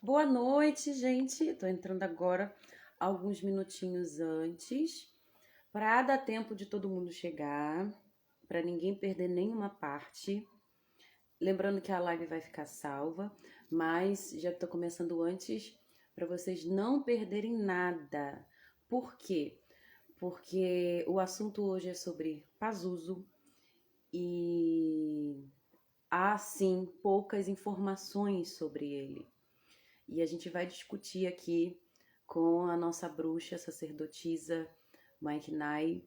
Boa noite, gente. Tô entrando agora alguns minutinhos antes para dar tempo de todo mundo chegar, para ninguém perder nenhuma parte. Lembrando que a live vai ficar salva, mas já tô começando antes para vocês não perderem nada. Por quê? Porque o assunto hoje é sobre Pazuzu e há sim poucas informações sobre ele. E a gente vai discutir aqui com a nossa bruxa sacerdotisa Mike Nai,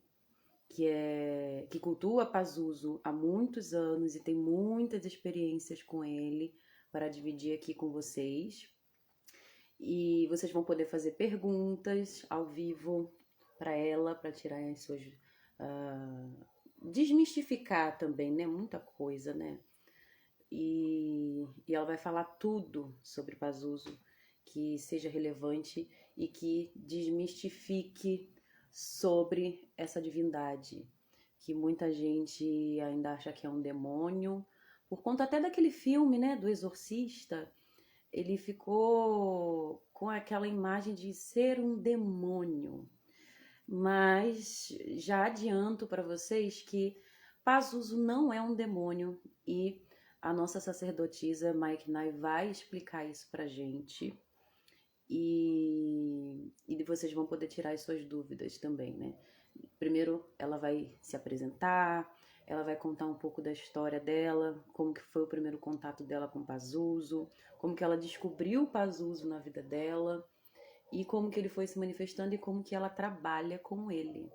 que cultua Pazuzu há muitos anos e tem muitas experiências com ele para dividir aqui com vocês. E vocês vão poder fazer perguntas ao vivo para ela, para tirar as suas. Desmistificar também, né? Muita coisa, né? E ela vai falar tudo sobre Pazuzu que seja relevante e que desmistifique sobre essa divindade, que muita gente ainda acha que é um demônio, por conta até daquele filme, né, do Exorcista. Ele ficou com aquela imagem de ser um demônio. Mas já adianto para vocês que Pazuzu não é um demônio e a nossa sacerdotisa Mike Nai vai explicar isso pra gente. E vocês vão poder tirar as suas dúvidas também, né? Primeiro ela vai se apresentar, ela vai contar um pouco da história dela, como que foi o primeiro contato dela com Pazuzu, como que ela descobriu Pazuzu na vida dela e como que ele foi se manifestando e como que ela trabalha com ele.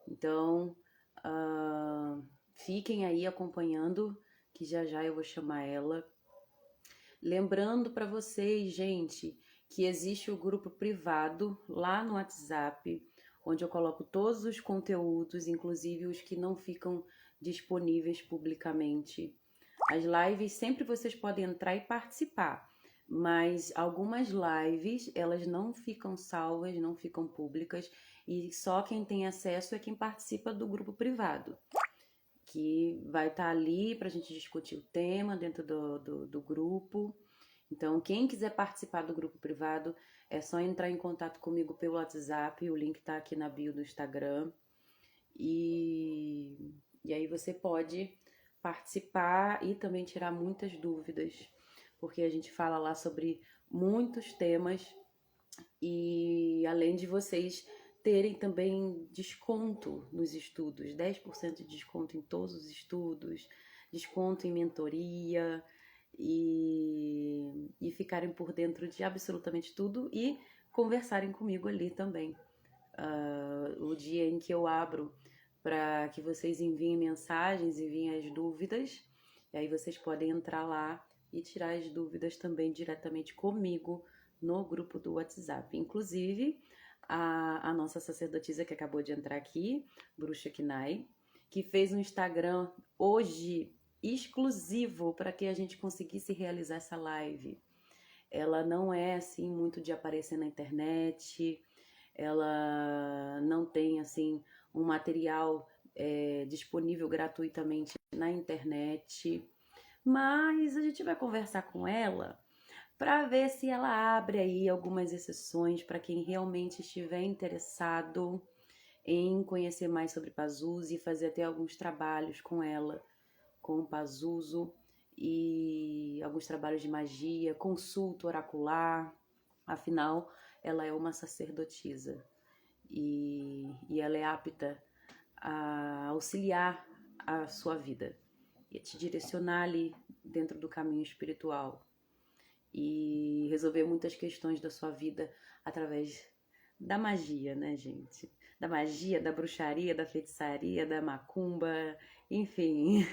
Então, fiquem aí acompanhando, que já já eu vou chamar ela. Lembrando para vocês, gente, que existe o grupo privado lá no WhatsApp, onde eu coloco todos os conteúdos, inclusive os que não ficam disponíveis publicamente. As lives sempre vocês podem entrar e participar, mas algumas lives elas não ficam salvas, não ficam públicas e só quem tem acesso é quem participa do grupo privado, que vai estar ali para a gente discutir o tema dentro do grupo. Então, quem quiser participar do grupo privado, é só entrar em contato comigo pelo WhatsApp, o link está aqui na bio do Instagram. E aí você pode participar e também tirar muitas dúvidas, porque a gente fala lá sobre muitos temas e além de vocês terem também desconto nos estudos, 10% de desconto em todos os estudos, desconto em mentoria e ficarem por dentro de absolutamente tudo e conversarem comigo ali também. O dia em que eu abro para que vocês enviem mensagens, enviem as dúvidas, e aí vocês podem entrar lá e tirar as dúvidas também diretamente comigo no grupo do WhatsApp. Inclusive, a nossa sacerdotisa que acabou de entrar aqui, Bruxa Kinai, que fez um Instagram hoje exclusivo para que a gente conseguisse realizar essa live. Ela não é assim muito de aparecer na internet, ela não tem assim um material disponível gratuitamente na internet, mas a gente vai conversar com ela para ver se ela abre aí algumas exceções para quem realmente estiver interessado em conhecer mais sobre Pazuzu e fazer até alguns trabalhos com ela, com Pazuzu e alguns trabalhos de magia, consulta oracular. Afinal, ela é uma sacerdotisa e ela é apta a auxiliar a sua vida e a te direcionar ali dentro do caminho espiritual e resolver muitas questões da sua vida através da magia, né, gente? Da magia, da bruxaria, da feitiçaria, da macumba, enfim.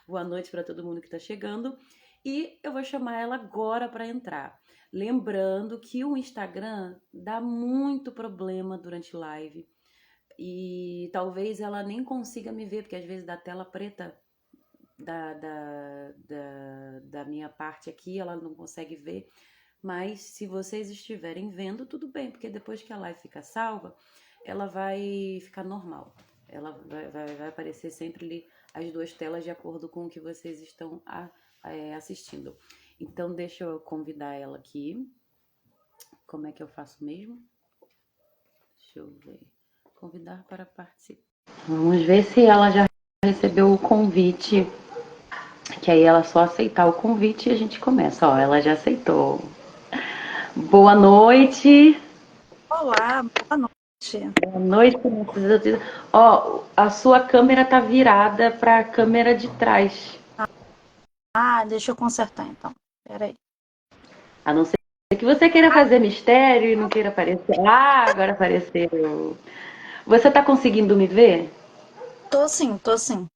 Boa noite para todo mundo que está chegando e eu vou chamar ela agora para entrar. Lembrando que o Instagram dá muito problema durante live e talvez ela nem consiga me ver, porque às vezes dá tela preta da minha parte aqui, ela não consegue ver. Mas se vocês estiverem vendo, tudo bem, porque depois que a live fica salva, ela vai ficar normal. Ela vai aparecer sempre ali as duas telas de acordo com o que vocês estão assistindo. Então, deixa eu convidar ela aqui. Como é que eu faço mesmo? Deixa eu ver. Convidar para participar. Vamos ver se ela já recebeu o convite. Que aí ela só aceitar o convite e a gente começa. Ó, ela já aceitou. Boa noite. Olá, boa noite. Boa noite. Ó, a sua câmera tá virada para a câmera de trás. Deixa eu consertar então. Peraí. A não ser que você queira fazer mistério e não queira aparecer. Ah, agora apareceu. Você tá conseguindo me ver? Tô sim, tô sim.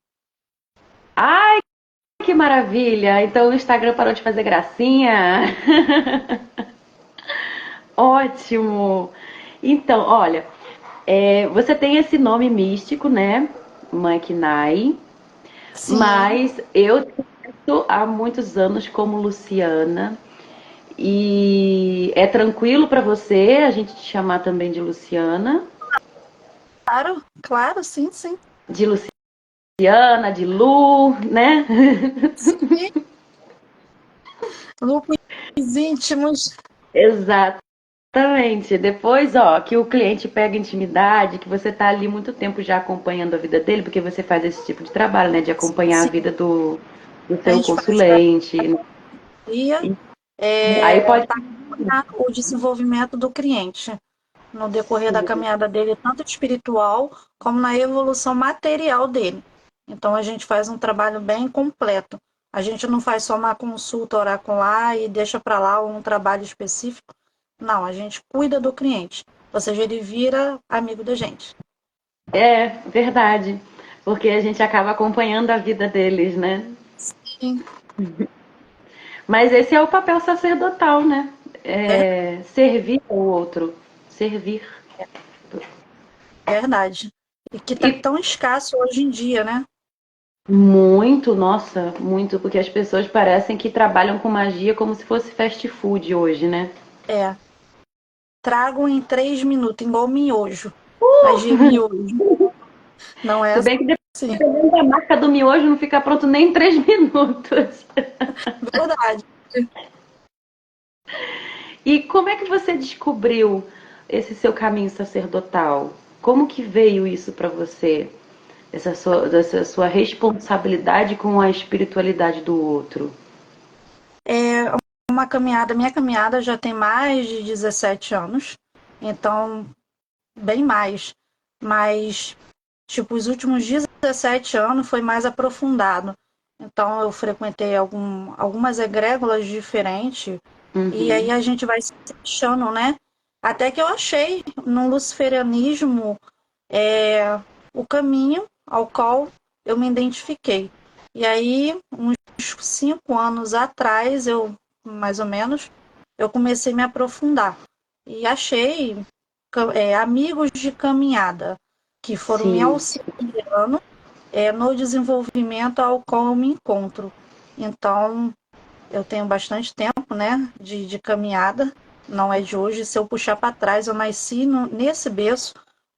Ai, que maravilha! Então o Instagram parou de fazer gracinha. Ótimo! Então, olha, você tem esse nome místico, né? Maquinai, Sim, mas eu te conheço há muitos anos como Luciana. E é tranquilo para você a gente te chamar também de Luciana? claro, claro, sim, sim. De Luciana, de Lu, né? Sim, grupos íntimos. Exatamente. Depois, ó, que o cliente pega intimidade, que você tá ali muito tempo já acompanhando a vida dele, porque você faz esse tipo de trabalho, né? De acompanhar a Sim, vida do a seu gente faz consulente. parceria Aí pode. para acompanhar o desenvolvimento do cliente no decorrer da Sim. caminhada dele, tanto espiritual como na evolução material dele. Então a gente faz um trabalho bem completo. A gente não faz só uma consulta oracular e deixa para lá um trabalho específico. Não, a gente cuida do cliente. Ou seja, ele vira amigo da gente. É, verdade. Porque a gente acaba acompanhando a vida deles, né? Sim, Mas esse é o papel sacerdotal, né? é É servir ao outro. Servir. verdade. E que está E tão escasso hoje em dia, né? muito, nossa, muito, porque as pessoas parecem que trabalham com magia como se fosse fast food hoje, né? É. Trago em 3 minutos, igual miojo. Magia miojo. Não é Se bem que assim. dependendo da marca do miojo não fica pronto nem em 3 minutos. Verdade. E como é que você descobriu esse seu caminho sacerdotal? Como que veio isso para você? Essa sua responsabilidade com a espiritualidade do outro? É uma caminhada, minha caminhada já tem mais de 17 anos, então, bem mais. Mas, tipo, os últimos 17 anos foi mais aprofundado. Então, eu frequentei algumas egrégoras diferentes, e aí Uhum, a gente vai se achando, né? Até que eu achei no luciferianismo o caminho ao qual eu me identifiquei. E aí, uns 5 anos atrás, mais ou menos, eu comecei a me aprofundar. E achei amigos de caminhada que foram me sim. auxiliando no desenvolvimento ao qual eu me encontro. Então, eu tenho bastante tempo, né, de caminhada, não é de hoje. Se eu puxar para trás, eu nasci nesse berço,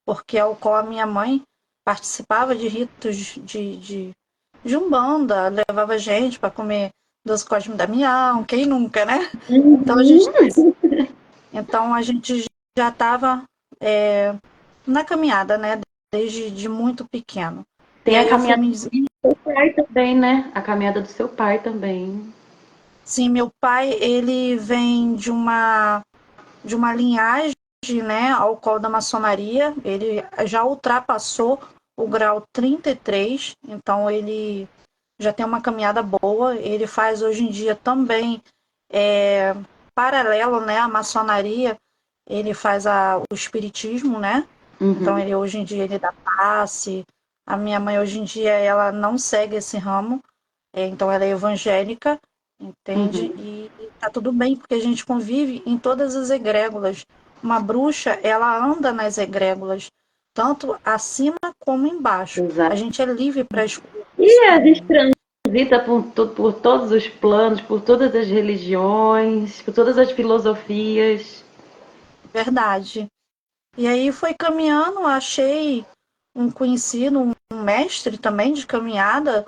porque é o qual a minha mãe participava de ritos de Umbanda, levava gente para comer doce Cosme e Damião, quem nunca, né? Então a gente, Uhum. então a gente já estava na caminhada, né, desde de muito pequeno. E Tem a aí eu fui caminhada me. do seu pai também, né? A caminhada do seu pai também. Sim, meu pai, ele vem de uma linhagem, né, ao qual da maçonaria, ele já ultrapassou o grau 33, então ele já tem uma caminhada boa. Ele faz hoje em dia também, é, paralelo, né, à maçonaria, ele faz o espiritismo, né? Então Uhum, ele hoje em dia ele dá passe. A minha mãe hoje em dia ela não segue esse ramo, então ela é evangélica, entende? uhum. E tá tudo bem, porque a gente convive em todas as egrégoras. Uma bruxa, ela anda nas egrégoras, tanto acima como embaixo. A Exato. gente é livre para escolher o E nosso a gente caminho. transita por todos os planos, por todas as religiões, por todas as filosofias. Verdade. E aí foi caminhando, achei um conhecido, um mestre também de caminhada,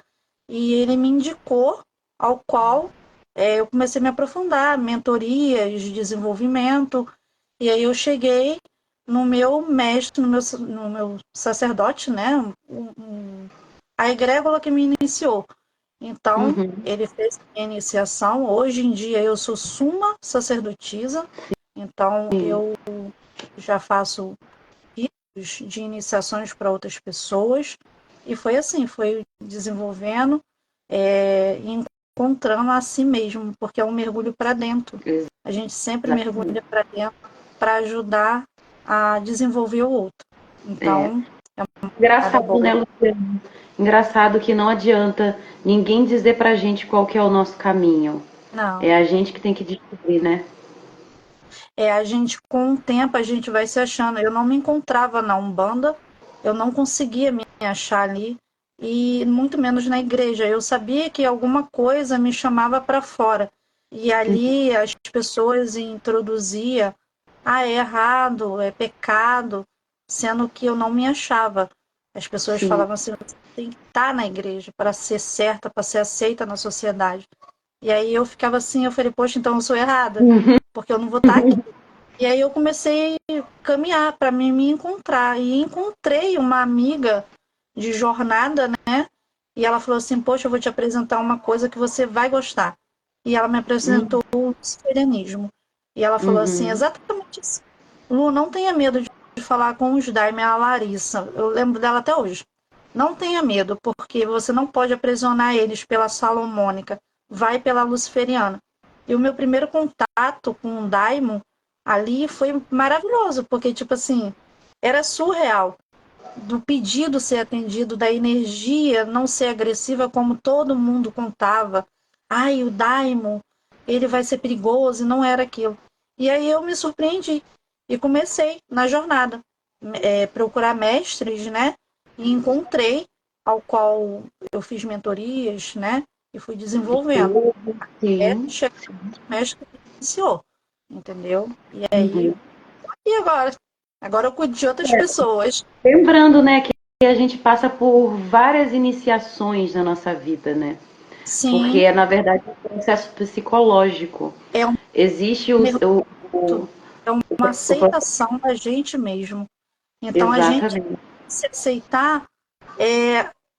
e ele me indicou ao qual eu comecei a me aprofundar, mentorias, desenvolvimento, e aí eu cheguei no meu mestre, no meu sacerdote, né? A egrégora que me iniciou. Então, Uhum. ele fez a minha iniciação. Hoje em dia eu sou suma sacerdotisa, então Sim. eu já faço ritos de iniciações para outras pessoas. E foi assim, foi desenvolvendo, e encontrando a si mesmo, porque é um mergulho para dentro. A gente sempre Exatamente. mergulha para dentro para ajudar a desenvolver o outro. É. Então, nada Engraçado, né, boa. Luciano? Engraçado que não adianta ninguém dizer pra gente qual que é o nosso caminho. Não. É a gente que tem que descobrir, né? A gente, com o tempo, a gente vai se achando. Eu não me encontrava na Umbanda, eu não conseguia me achar ali, e muito menos na igreja. Eu sabia que alguma coisa me chamava para fora. E ali as pessoas introduziam, é errado, é pecado, sendo que eu não me achava. As pessoas Sim. falavam assim, você tem que estar na igreja para ser certa, para ser aceita na sociedade. E aí eu ficava assim, eu falei, poxa, então eu sou errada, porque eu não vou estar aqui. E aí eu comecei a caminhar para me encontrar. E encontrei uma amiga de jornada, né? E ela falou assim, poxa, eu vou te apresentar uma coisa que você vai gostar. E ela me apresentou Uhum. o luciferianismo. E ela falou assim, Uhum. exatamente assim. Lu, não tenha medo de falar com os Daime, a Larissa. Eu lembro dela até hoje. Não tenha medo, porque você não pode aprisionar eles pela salomônica. Vai pela luciferiana. E o meu primeiro contato com o Daimon ali foi maravilhoso, porque, tipo assim, era surreal. Do pedido ser atendido, da energia não ser agressiva como todo mundo contava. Ai, o Daimon, ele vai ser perigoso, e não era aquilo. E aí eu me surpreendi e comecei na jornada, procurar mestres, né? E encontrei, ao qual eu fiz mentorias, né? E fui desenvolvendo. Até Sim. chegar no mestre que me iniciou, entendeu? E aí, Uhum. e agora? Agora eu cuido de outras pessoas. Lembrando, né, que a gente passa por várias iniciações na nossa vida, né? Sim, Porque, na verdade, é um processo psicológico. é um Existe mergulho, o- é uma aceitação da gente mesmo. Então a gente Exatamente. se aceitar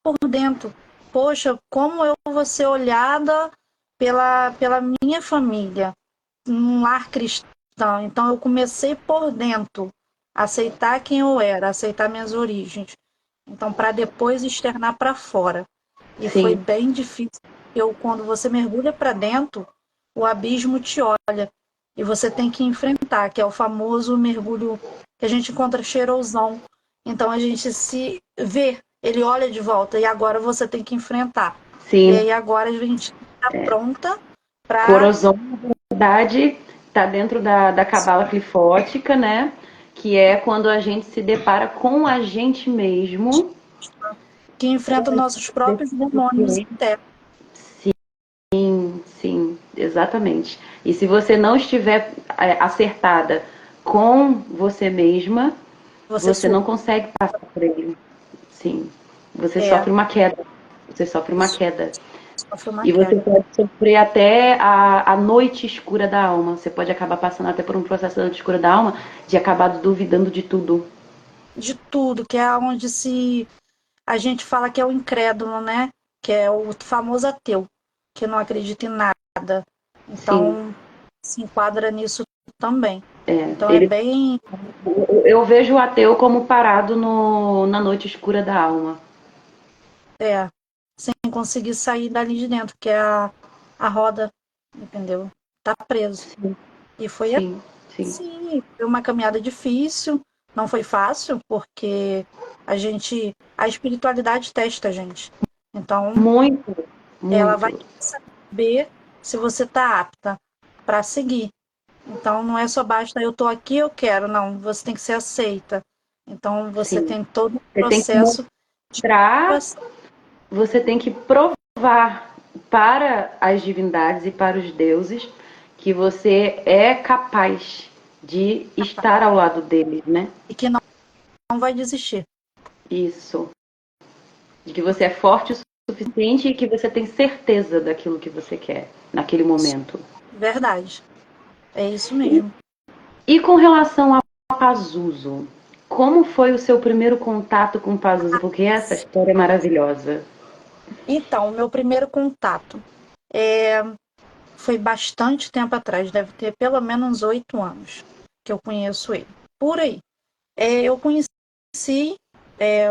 por dentro. Poxa, como eu vou ser olhada pela minha família, num lar cristão. Então eu comecei por dentro, aceitar quem eu era, aceitar minhas origens. Então, para depois externar para fora. E foi Sim, bem difícil. Quando você mergulha para dentro, o abismo te olha. E você tem que enfrentar, que é o famoso mergulho que a gente encontra cheirosão. Então a gente se vê, ele olha de volta, e agora você tem que enfrentar. E sim. aí agora a gente está pronta para. Corosão, na verdade, está dentro da cabala clifótica, né? Que é quando a gente se depara com a gente mesmo. Que enfrenta nossos próprios demônios internos. Sim, sim, exatamente. E se você não estiver acertada com você mesma, Você você não surta. consegue passar por ele. Sim. Você É, sofre uma queda. Você sofre uma queda. sofre uma E você queda. pode sofrer até a noite escura da alma. Você pode acabar passando até por um processo da noite escura da alma de acabar duvidando de tudo. De tudo, que é onde se a gente fala que é o incrédulo, né? Que é o famoso ateu, que não acredita em nada. Sim, Então, se enquadra nisso também. é. Então, é bem. Eu vejo o ateu como parado na noite escura da alma. É, sem conseguir sair dali de dentro, que é a roda, entendeu? Tá preso. Sim, E foi sim, sim. assim, foi uma caminhada difícil, não foi fácil, porque a espiritualidade testa a gente. Então, Muito, ela vai muito. saber se você está apta para seguir. Então, não é só basta eu estou aqui, eu quero, não, você tem que ser aceita. Então, você Sim. tem todo um Você tem que processo de mostrar, aprovação. você tem que provar para as divindades e para os deuses que você é capaz de estar ao lado deles, né? E que não vai desistir. Isso. De que você é forte o suficiente e que você tem certeza daquilo que você quer naquele momento. Verdade. É isso mesmo. E com relação a Pazuzu, como foi o seu primeiro contato com Pazuzu? Porque essa história é maravilhosa. Então, o meu primeiro contato é, foi bastante tempo atrás, deve ter pelo menos 8 anos que eu conheço ele. Por aí. Eu conheci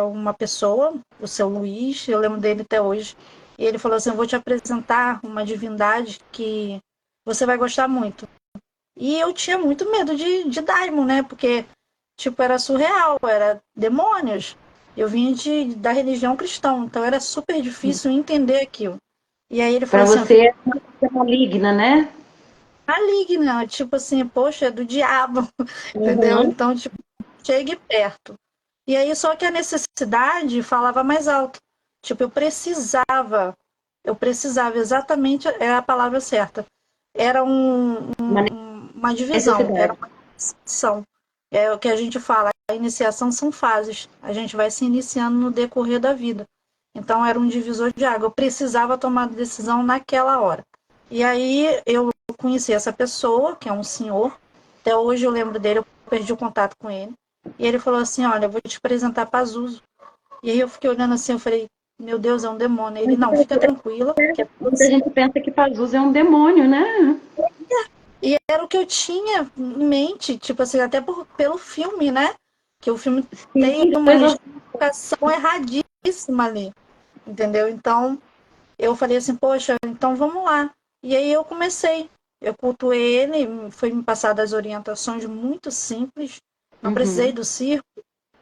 uma pessoa, o seu Luiz, eu lembro dele até hoje, e ele falou assim: eu vou te apresentar uma divindade que você vai gostar muito. E eu tinha muito medo de Daimon, né? Porque, tipo, era surreal, era demônios. Eu vim da religião cristã, então era super difícil entender aquilo. E aí ele Para falou assim: você é uma coisa maligna, né? maligna, tipo assim, poxa, é do diabo, entendeu? Uhum. Então, tipo, chegue perto. E aí, só que a necessidade falava mais alto. Tipo, eu precisava, exatamente é a palavra certa. Era Uma uma divisão, era necessidade. uma iniciação. É o que a gente fala, a iniciação são fases. A gente vai se iniciando no decorrer da vida. Então, era um divisor de água. Eu precisava tomar decisão naquela hora. E aí, eu conheci essa pessoa, que é um senhor. Até hoje eu lembro dele, eu perdi o contato com ele. E ele falou assim: olha, eu vou te apresentar Pazuzu. E aí eu fiquei olhando assim, eu falei: meu Deus, é um demônio. Ele: não, fica tranquila, que é Muita gente pensa que Pazuzu é um demônio, né? E era o que eu tinha em mente, tipo assim, até pelo filme, né? Que o filme tem Sim, uma depois explicação erradíssima ali, entendeu? Então, eu falei assim: poxa, então vamos lá. E aí eu comecei. Eu cultuei ele, foi me passar das orientações muito simples. Não precisei Uhum. do circo,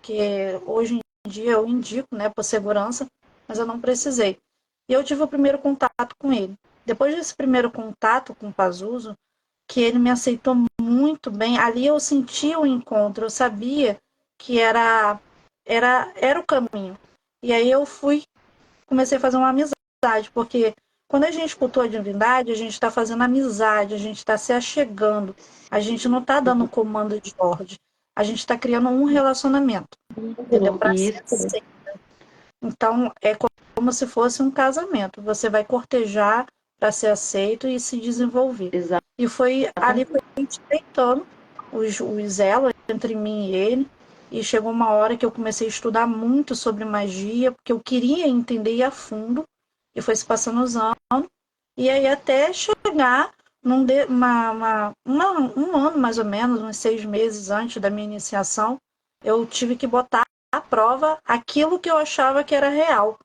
que hoje em dia eu indico, né, por segurança, mas eu não precisei. E eu tive o primeiro contato com ele. Depois desse primeiro contato com o Pazuzu, que ele me aceitou muito bem, ali eu senti o encontro, eu sabia que era o caminho. E aí eu comecei a fazer uma amizade, porque quando a gente cultua a divindade, a gente está fazendo amizade, a gente está se achegando, a gente não está dando comando de ordem, a gente está criando um relacionamento, entendeu? Para ser Isso. aceito. Então, é como se fosse um casamento. Você vai cortejar para ser aceito e se desenvolver. E foi ali foi a gente estreitando os elos entre mim e ele. E chegou uma hora que eu comecei a estudar muito sobre magia, porque eu queria entender a fundo. E foi se passando os anos. E aí até chegar um ano mais ou menos, uns 6 meses antes da minha iniciação, eu tive que botar à prova aquilo que eu achava que era real.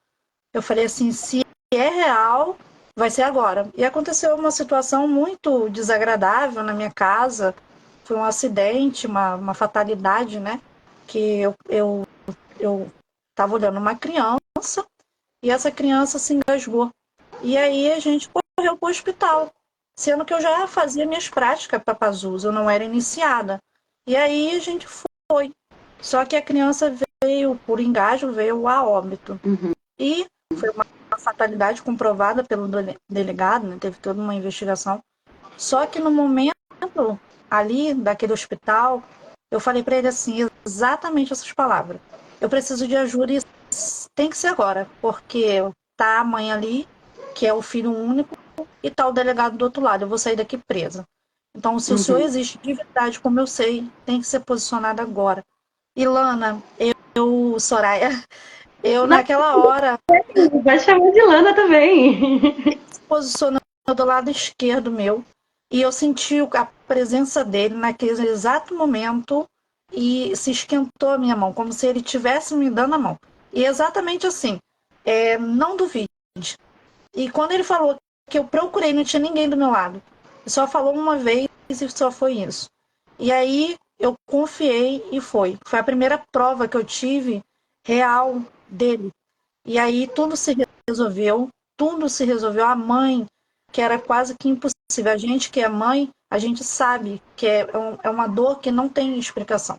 Eu falei assim: se é real, vai ser agora. E aconteceu uma situação muito desagradável na minha casa. Foi um acidente, uma fatalidade, né? Que eu estava olhando uma criança e essa criança se engasgou. E aí a gente correu para o hospital, sendo que eu já fazia minhas práticas para Pazuzu, eu não era iniciada. E aí a gente foi. Só que a criança veio, por engasgo, veio a óbito. Uhum. E foi uma fatalidade comprovada pelo delegado, né? Teve toda uma investigação. Só que no momento ali daquele hospital, eu falei para ele assim, exatamente essas palavras: eu preciso de ajuda e tem que ser agora, porque tá a mãe ali, que é o filho único, e tá o delegado do outro lado, eu vou sair daqui presa. Então, se o senhor Uhum. existe de verdade, como eu sei, tem que ser posicionado agora. E Lana, Soraya, eu Não, naquela hora vai chamar de Lana também. se posicionou do lado esquerdo meu e eu senti a presença dele naquele exato momento e se esquentou a minha mão, como se ele estivesse me dando a mão. E exatamente assim, não duvide. E quando ele falou que eu procurei, não tinha ninguém do meu lado. Só falou uma vez e só foi isso. E aí eu confiei e foi. Foi a primeira prova que eu tive real dele. E aí resolveu, tudo se resolveu. A mãe, que era quase que impossível. A gente que é mãe, a gente sabe que é uma dor que não tem explicação.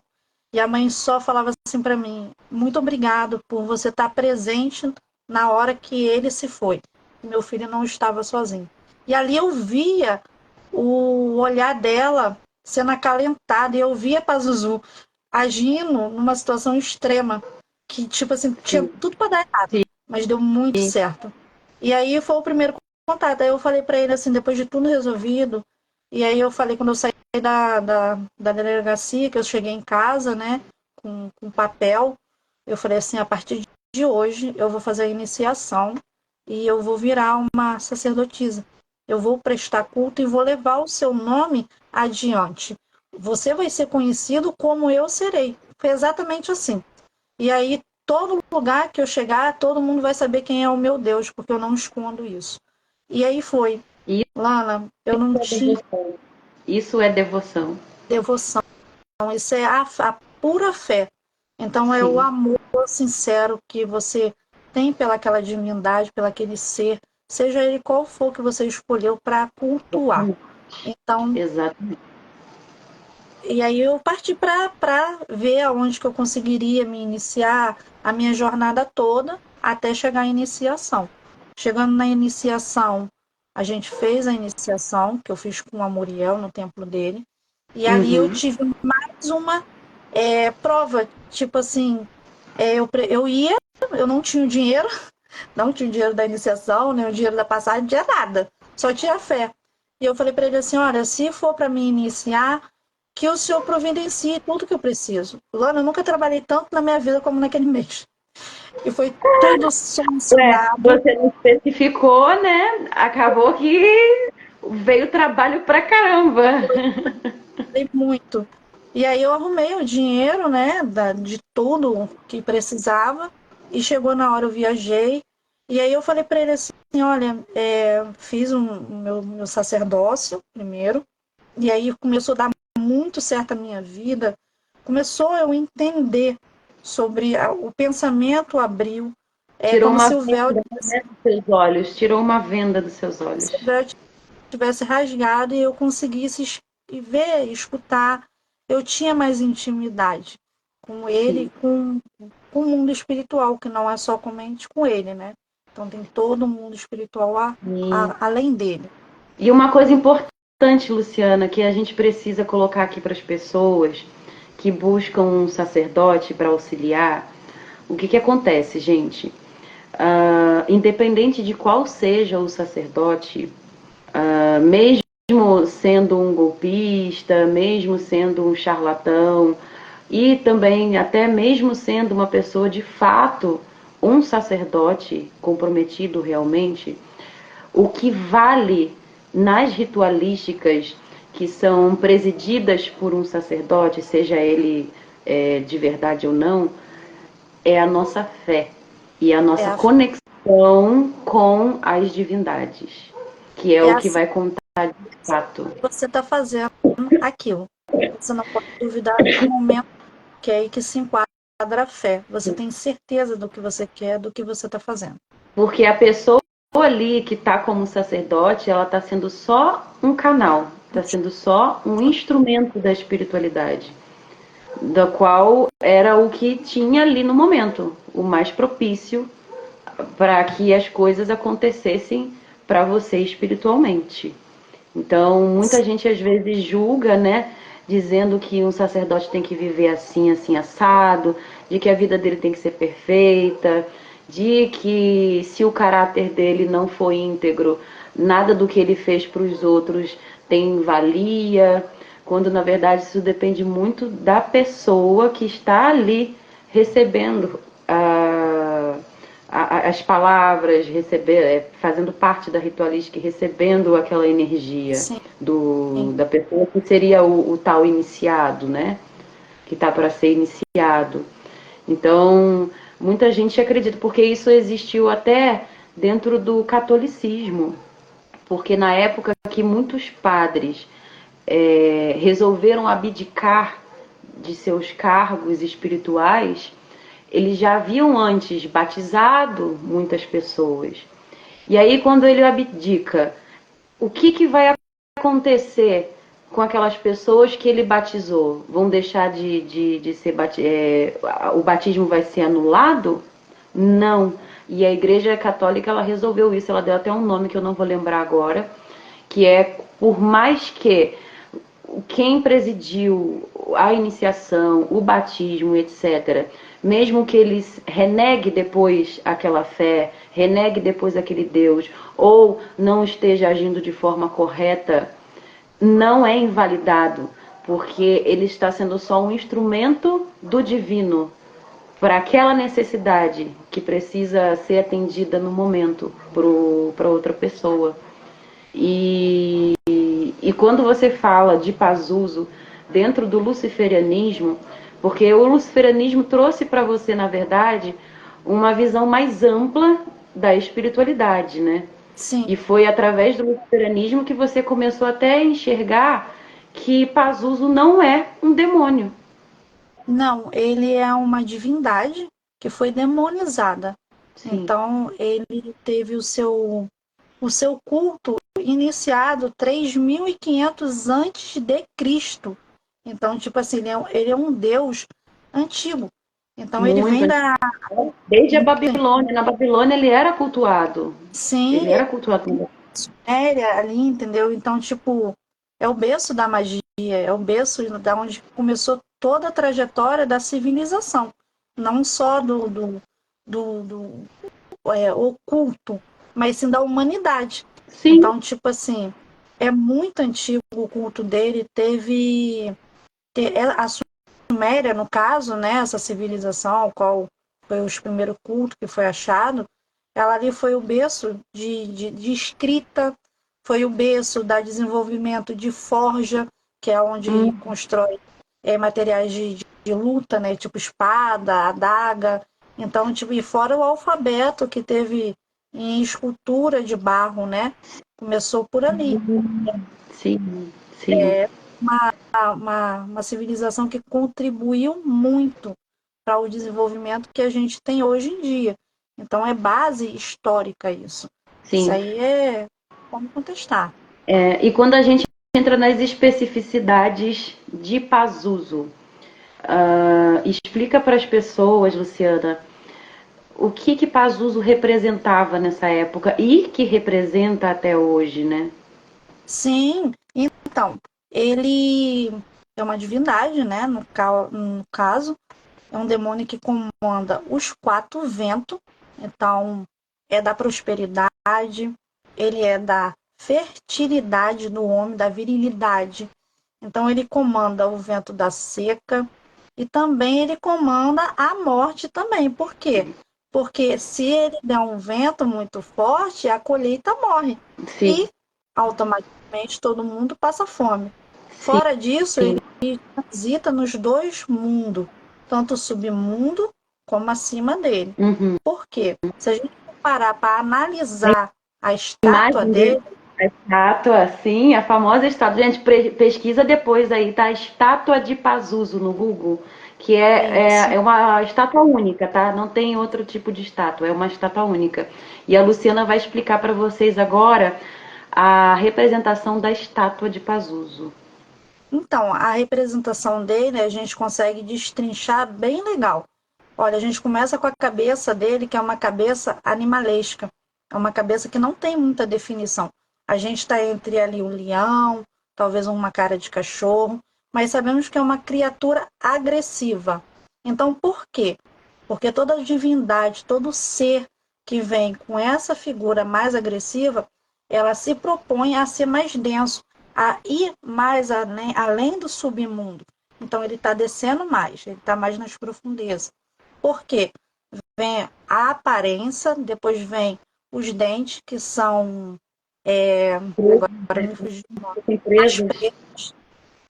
E a mãe só falava assim para mim: muito obrigado por você estar presente na hora que ele se foi. Meu filho não estava sozinho. E ali eu via o olhar dela sendo acalentado, e eu via Pazuzu agindo numa situação extrema, que, tipo assim, tinha Sim, tudo para dar errado, sim. mas deu muito certo. E aí foi o primeiro contato. Aí eu falei para ele assim, depois de tudo resolvido, e aí eu falei, quando eu saí da delegacia, que eu cheguei em casa, né, com papel, eu falei assim, a partir de hoje eu vou fazer a iniciação e eu vou virar uma sacerdotisa. Eu vou prestar culto e vou levar o seu nome adiante. Você vai ser conhecido como eu serei. Foi exatamente assim. E aí, todo lugar que eu chegar, todo mundo vai saber quem é o meu Deus, porque eu não escondo isso. E aí foi. Isso Lana, eu não é tinha devoção. Isso é devoção. devoção. Isso é a pura fé. Então, é o Sim, amor sincero que você tem pelaquela divindade, pelaquele ser, seja ele qual for que você escolheu para cultuar. Então, exatamente. e aí eu parti para ver aonde que eu conseguiria me iniciar a minha jornada toda até chegar à iniciação. Chegando na iniciação, a gente fez a iniciação, que eu fiz com a Muriel no templo dele, e ali eu Uhum. tive mais uma prova, tipo assim, eu ia, eu não tinha o dinheiro, não tinha o dinheiro da iniciação, nem o dinheiro da passagem, não tinha nada, só tinha fé. E eu falei para ele assim, olha, se for para me iniciar, que o Senhor providencie tudo que eu preciso. Lana, eu nunca trabalhei tanto na minha vida como naquele mês. E foi tudo Ué, solucionado. você não especificou, né? Acabou que veio trabalho pra caramba. Trabalhei muito. E aí eu arrumei o dinheiro, né, de tudo que precisava. E chegou na hora, eu viajei. E aí eu falei para ele assim, olha, fiz meu sacerdócio primeiro. E aí começou a dar muito certo a minha vida. Começou eu entender sobre o pensamento abriu. É Tirou como uma se o véu, venda, né, dos seus olhos. Tirou uma venda dos seus se olhos. o véu tivesse rasgado e eu conseguisse ver, escutar. Eu tinha mais intimidade com ele Sim. e com o mundo espiritual, que não é só comente com ele, né? Então tem todo o mundo espiritual E, além dele. e uma coisa importante, Luciana, que a gente precisa colocar aqui para as pessoas que buscam um sacerdote para auxiliar, o que, que acontece, gente? Independente de qual seja o sacerdote, mesmo sendo um golpista, mesmo sendo um charlatão, e também até mesmo sendo uma pessoa de fato, um sacerdote comprometido realmente, o que vale nas ritualísticas que são presididas por um sacerdote, seja ele de verdade ou não, é a nossa fé e a É nossa a, conexão com as divindades, que é é o a que vai contar de fato. você está fazendo aquilo. Você não pode duvidar em momento que é aí que se enquadra a fé. Você tem certeza do que você quer, do que você está fazendo. Porque a pessoa ali que está como sacerdote, ela está sendo só um canal, está sendo só um instrumento da espiritualidade, da qual era o que tinha ali no momento, o mais propício para que as coisas acontecessem para você espiritualmente. Então, muita gente às vezes julga, né, dizendo que um sacerdote tem que viver assim, assim, assado, de que a vida dele tem que ser perfeita, de que se o caráter dele não for íntegro, nada do que ele fez para os outros tem valia, quando na verdade isso depende muito da pessoa que está ali recebendo as palavras, fazendo parte da ritualística e recebendo aquela energia Sim. da pessoa que seria o tal iniciado, né? Que está para ser iniciado. Então, muita gente acredita, porque isso existiu até dentro do catolicismo, porque na época que muitos padres resolveram abdicar de seus cargos espirituais, eles já haviam antes batizado muitas pessoas. E aí, quando ele abdica, o que, que vai acontecer com aquelas pessoas que ele batizou? Vão deixar de ser o batismo vai ser anulado? Não. E a Igreja Católica ela resolveu isso. Ela deu até um nome que eu não vou lembrar agora, que é por mais que quem presidiu a iniciação, o batismo, etc., mesmo que eles renegue depois aquela fé, renegue depois aquele Deus, ou não esteja agindo de forma correta, não é invalidado, porque ele está sendo só um instrumento do divino para aquela necessidade que precisa ser atendida no momento para outra pessoa. E quando você fala de Pazuzu dentro do luciferianismo, porque o luciferianismo trouxe para você, na verdade, uma visão mais ampla da espiritualidade, né? Sim. E foi através do luciferianismo que você começou até a enxergar que Pazuzu não é um demônio. Não, ele é uma divindade que foi demonizada. Sim. Então, ele teve o seu culto iniciado 3.500 antes de Cristo. Então, tipo assim, ele é um deus antigo. Então, ele Muito vem antigo. da... Desde a Muito antigo. Babilônia. Na Babilônia ele era cultuado. Sim, Ele era cultuado. Suméria ali, entendeu? Então, tipo, é o berço da magia, é o berço da onde começou toda a trajetória da civilização, não só do oculto, mas sim da humanidade. Sim. Então, tipo assim, é muito antigo o culto dele, a Suméria, no caso, né, essa civilização, qual foi os primeiros cultos que foi achado, ela ali foi o berço de escrita, foi o berço da desenvolvimento de forja, que é onde Hum. constrói materiais de luta, né, tipo espada, adaga. Então, tipo, e fora o alfabeto que teve em escultura de barro, né? Começou por ali. Sim, sim. Uma civilização que contribuiu muito para o desenvolvimento que a gente tem hoje em dia. Então, é base histórica isso. Isso Sim. aí é como contestar. E quando a gente entra nas especificidades de Pazuzu, explica para as pessoas, Luciana, o que Pazuzu representava nessa época e que representa até hoje, né? Sim, então, ele é uma divindade, né? No caso, é um demônio que comanda os quatro ventos, então é da prosperidade, ele é da fertilidade do homem, da virilidade. Então ele comanda o vento da seca e também ele comanda a morte também. Por quê? Porque se ele der um vento muito forte, a colheita morre Sim, e automaticamente todo mundo passa fome. sim. Fora disso, ele transita nos dois mundos, tanto o submundo como acima dele. Uhum. Por quê? Se a gente parar para analisar a estátua Imagem dele, dele, a estátua, sim, a famosa estátua. Gente, pesquisa depois aí, tá? Estátua de Pazuzu no Google, que é é isso. uma estátua única, tá? Não tem outro tipo de estátua, é uma estátua única. E a Luciana vai explicar para vocês agora a representação da estátua de Pazuzu. Então, a representação dele a gente consegue destrinchar bem legal. Olha, a gente começa com a cabeça dele, que é uma cabeça animalesca. É uma cabeça que não tem muita definição. A gente está entre ali um leão, talvez uma cara de cachorro, mas sabemos que é uma criatura agressiva. Então, por quê? Porque toda divindade, todo ser que vem com essa figura mais agressiva, ela se propõe a ser mais denso, a ir mais além do submundo. Então, ele está descendo mais, ele está mais nas profundezas. Por quê? Vem a aparência, depois vem os dentes, que são. Agora me fugiu o nome. As Empresas.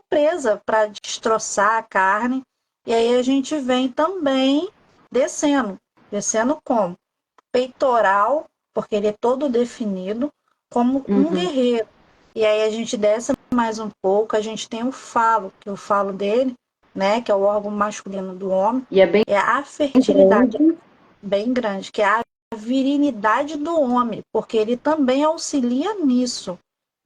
presa para destroçar a carne. E aí a gente vem também descendo. Descendo como? Peitoral, porque ele é todo definido, como um Uhum. guerreiro. E aí a gente desce mais um pouco, a gente tem o falo, que é o falo dele, né, que é o órgão masculino do homem, E é bem é a fertilidade grande. bem grande, que é a virilidade do homem, porque ele também auxilia nisso.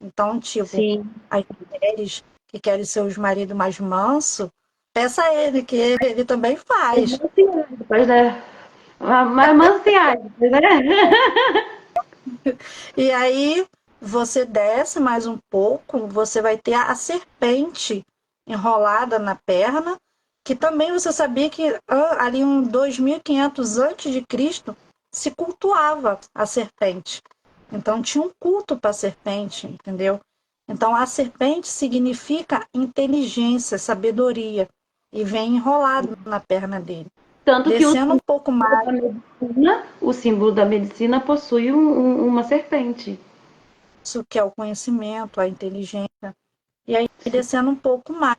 Então, tipo, Sim. as mulheres que querem ser os maridos mais manso, peça a ele, que ele também Mas faz. mansiágicas, né? Mas mansiágicas, né? E aí você desce mais um pouco, você vai ter a serpente enrolada na perna, que também você sabia que ali um 2.500 antes de Cristo se cultuava a serpente. Então tinha um culto para a serpente, entendeu? Então a serpente significa inteligência, sabedoria, e vem enrolado na perna dele. Tanto que Descendo um pouco mais, o símbolo da medicina possui uma serpente. isso que é o conhecimento, a inteligência. E aí descendo um pouco mais,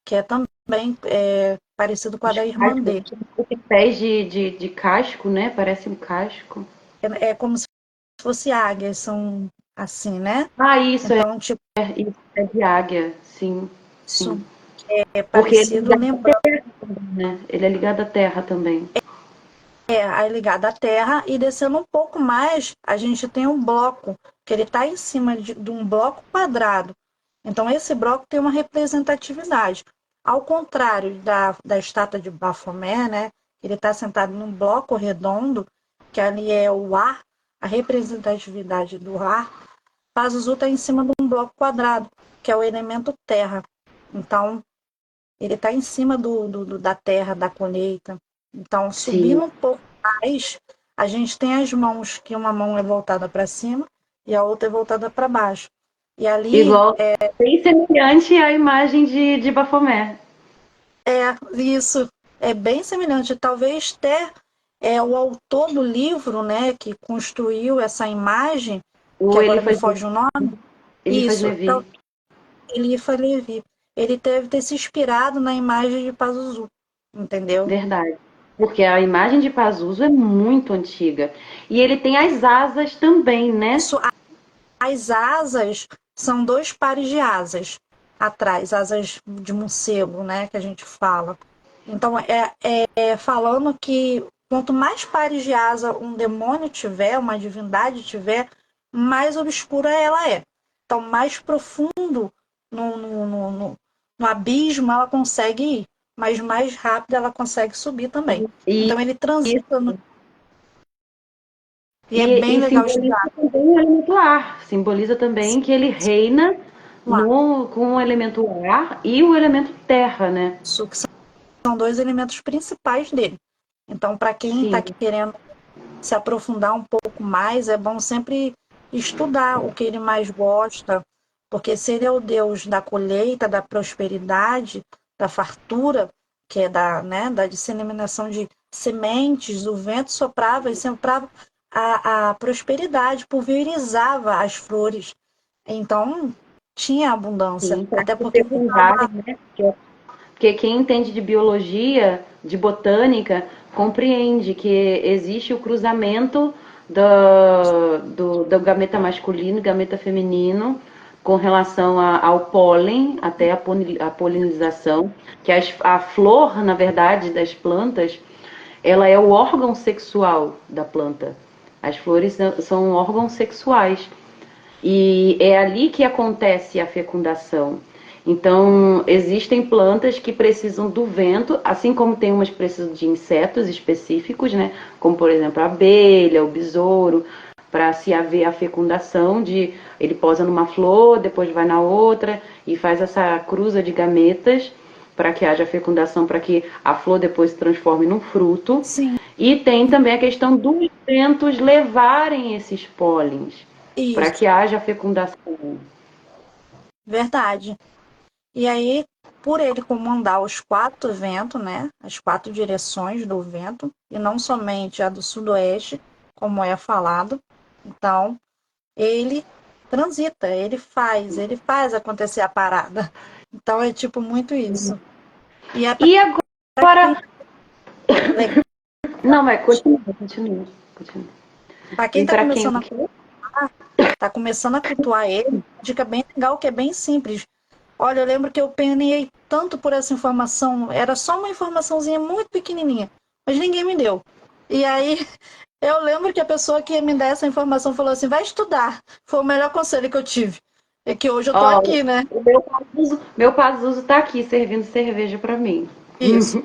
que é também parecido com a Os da irmã cascos, dele. tipo pés de casco, né? Parece um casco. É como se fosse águias, são assim, né? Ah, isso Então, tipo, isso é de águia, sim, isso sim. é Porque ele é parecido, ligado à lembrando, terra, né? Ele é ligado à terra também. aí ligado à Terra, e descendo um pouco mais, a gente tem um bloco, que ele está em cima de um bloco quadrado. Então, esse bloco tem uma representatividade. Ao contrário da estátua de Bafomé, né? Ele está sentado num bloco redondo, que ali é o ar, a representatividade do ar. Pazuzu está em cima de um bloco quadrado, que é o elemento terra. Então, ele está em cima da terra, da colheita. Então, Sim. subindo um pouco mais, a gente tem as mãos, que uma mão é voltada para cima e a outra é voltada para baixo. E ali Igual, bem semelhante à imagem de Bafomé. isso é bem semelhante. Talvez até o autor do livro, né, que construiu essa imagem, que O agora me Eliphas, foge o nome, Eliphas isso, Levi. Elifa Levi. Ele deve ter se inspirado na imagem de Pazuzu, entendeu? Verdade. Porque a imagem de Pazuzu é muito antiga. E ele tem as asas também, né? Isso, as asas são dois pares de asas atrás, asas de morcego, né, que a gente fala. Então, falando que quanto mais pares de asa um demônio tiver, uma divindade tiver, mais obscura ela é. Então, mais profundo no abismo ela consegue ir, mas mais rápido ela consegue subir também. E, Então, ele transita e é e bem legal simboliza estudar. também o elemento ar. Simboliza também que ele reina com o elemento ar e o elemento terra, né? Isso que são dois elementos principais dele. Então, para quem está Sim, querendo se aprofundar um pouco mais, é bom sempre estudar o que ele mais gosta, porque se ele é o Deus da colheita, da prosperidade, da fartura, que é da disseminação de sementes, o vento soprava e soprava a prosperidade, pulverizava as flores. Então, tinha abundância, sim, para até se porque fecundarem, né? Porque quem entende de biologia, de botânica, compreende que existe o cruzamento do gameta masculino e gameta feminino com relação ao pólen, até a polinização, que a flor, na verdade, das plantas, ela é o órgão sexual da planta. As flores são órgãos sexuais. E é ali que acontece a fecundação. Então, existem plantas que precisam do vento, assim como tem umas que precisam de insetos específicos, né? Como, por exemplo, a abelha, o besouro, para se haver a fecundação de... Ele posa numa flor, depois vai na outra e faz essa cruza de gametas para que haja fecundação, para que a flor depois se transforme num fruto. sim, E tem também a questão dos ventos levarem esses pólens para isso, que haja fecundação. verdade. E aí, por ele comandar os quatro ventos, né, as quatro direções do vento, e não somente a do sudoeste, como é falado, então ele transita, ele faz acontecer a parada. Então é tipo muito isso. E é E para quem, agora. Não, mas continua, continua, continua. para quem E está para quem começando o a quê? tá começando a cultuar ele, dica bem legal que é bem simples. Olha, eu lembro que eu penei tanto por essa informação, era só uma informaçãozinha muito pequenininha, mas ninguém me deu. E aí eu lembro que a pessoa que ia me dar essa informação falou assim: vai estudar. Foi o melhor conselho que eu tive. É que hoje eu tô Ó, aqui, né? o meu Pazuzu tá aqui servindo cerveja para mim. Isso.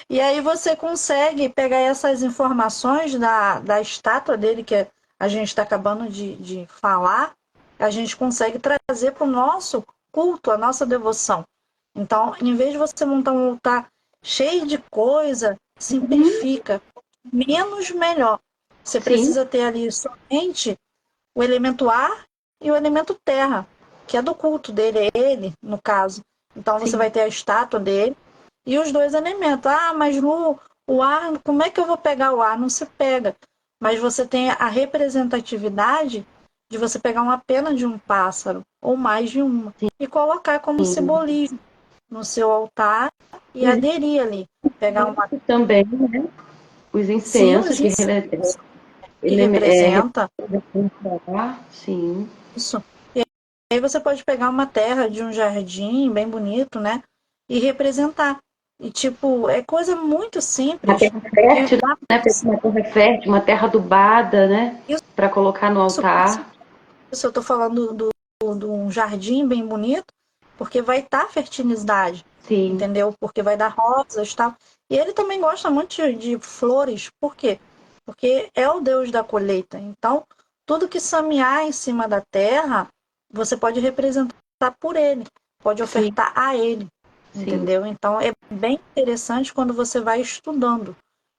E aí você consegue pegar essas informações da estátua dele, que a gente está acabando de falar, a gente consegue trazer para o nosso culto, a nossa devoção. Então, em vez de você montar um altar cheio de coisa, simplifica. Menos melhor. Você sim, precisa ter ali somente o elemento ar e o elemento terra, que é do culto dele, é ele, no caso. Então você sim, vai ter a estátua dele e os dois elementos. Ah, mas no, o ar, como é que eu vou pegar o ar? Não se pega. Mas você tem a representatividade de você pegar uma pena de um pássaro, ou mais de uma, e colocar como sim. simbolismo no seu altar e aderir ali. Pegar uma. Também, né? Os Sim, incensos os que incensos que ele representa representar, sim. isso. E aí você pode pegar uma terra de um jardim bem bonito, né? E representar. E, tipo, é coisa muito Uma simples terra que fértil, dá né? Uma terra fértil, uma terra adubada, né? Para colocar no isso, altar. isso eu tô falando de um jardim bem bonito, porque vai estar fertilidade, Sim, entendeu? Porque vai dar rosas e tal. E ele também gosta muito de flores. Por quê? Porque é o Deus da colheita. Então, tudo que semear em cima da terra, você pode representar por ele, pode sim, ofertar a ele, sim. entendeu? Então, é bem interessante quando você vai estudando.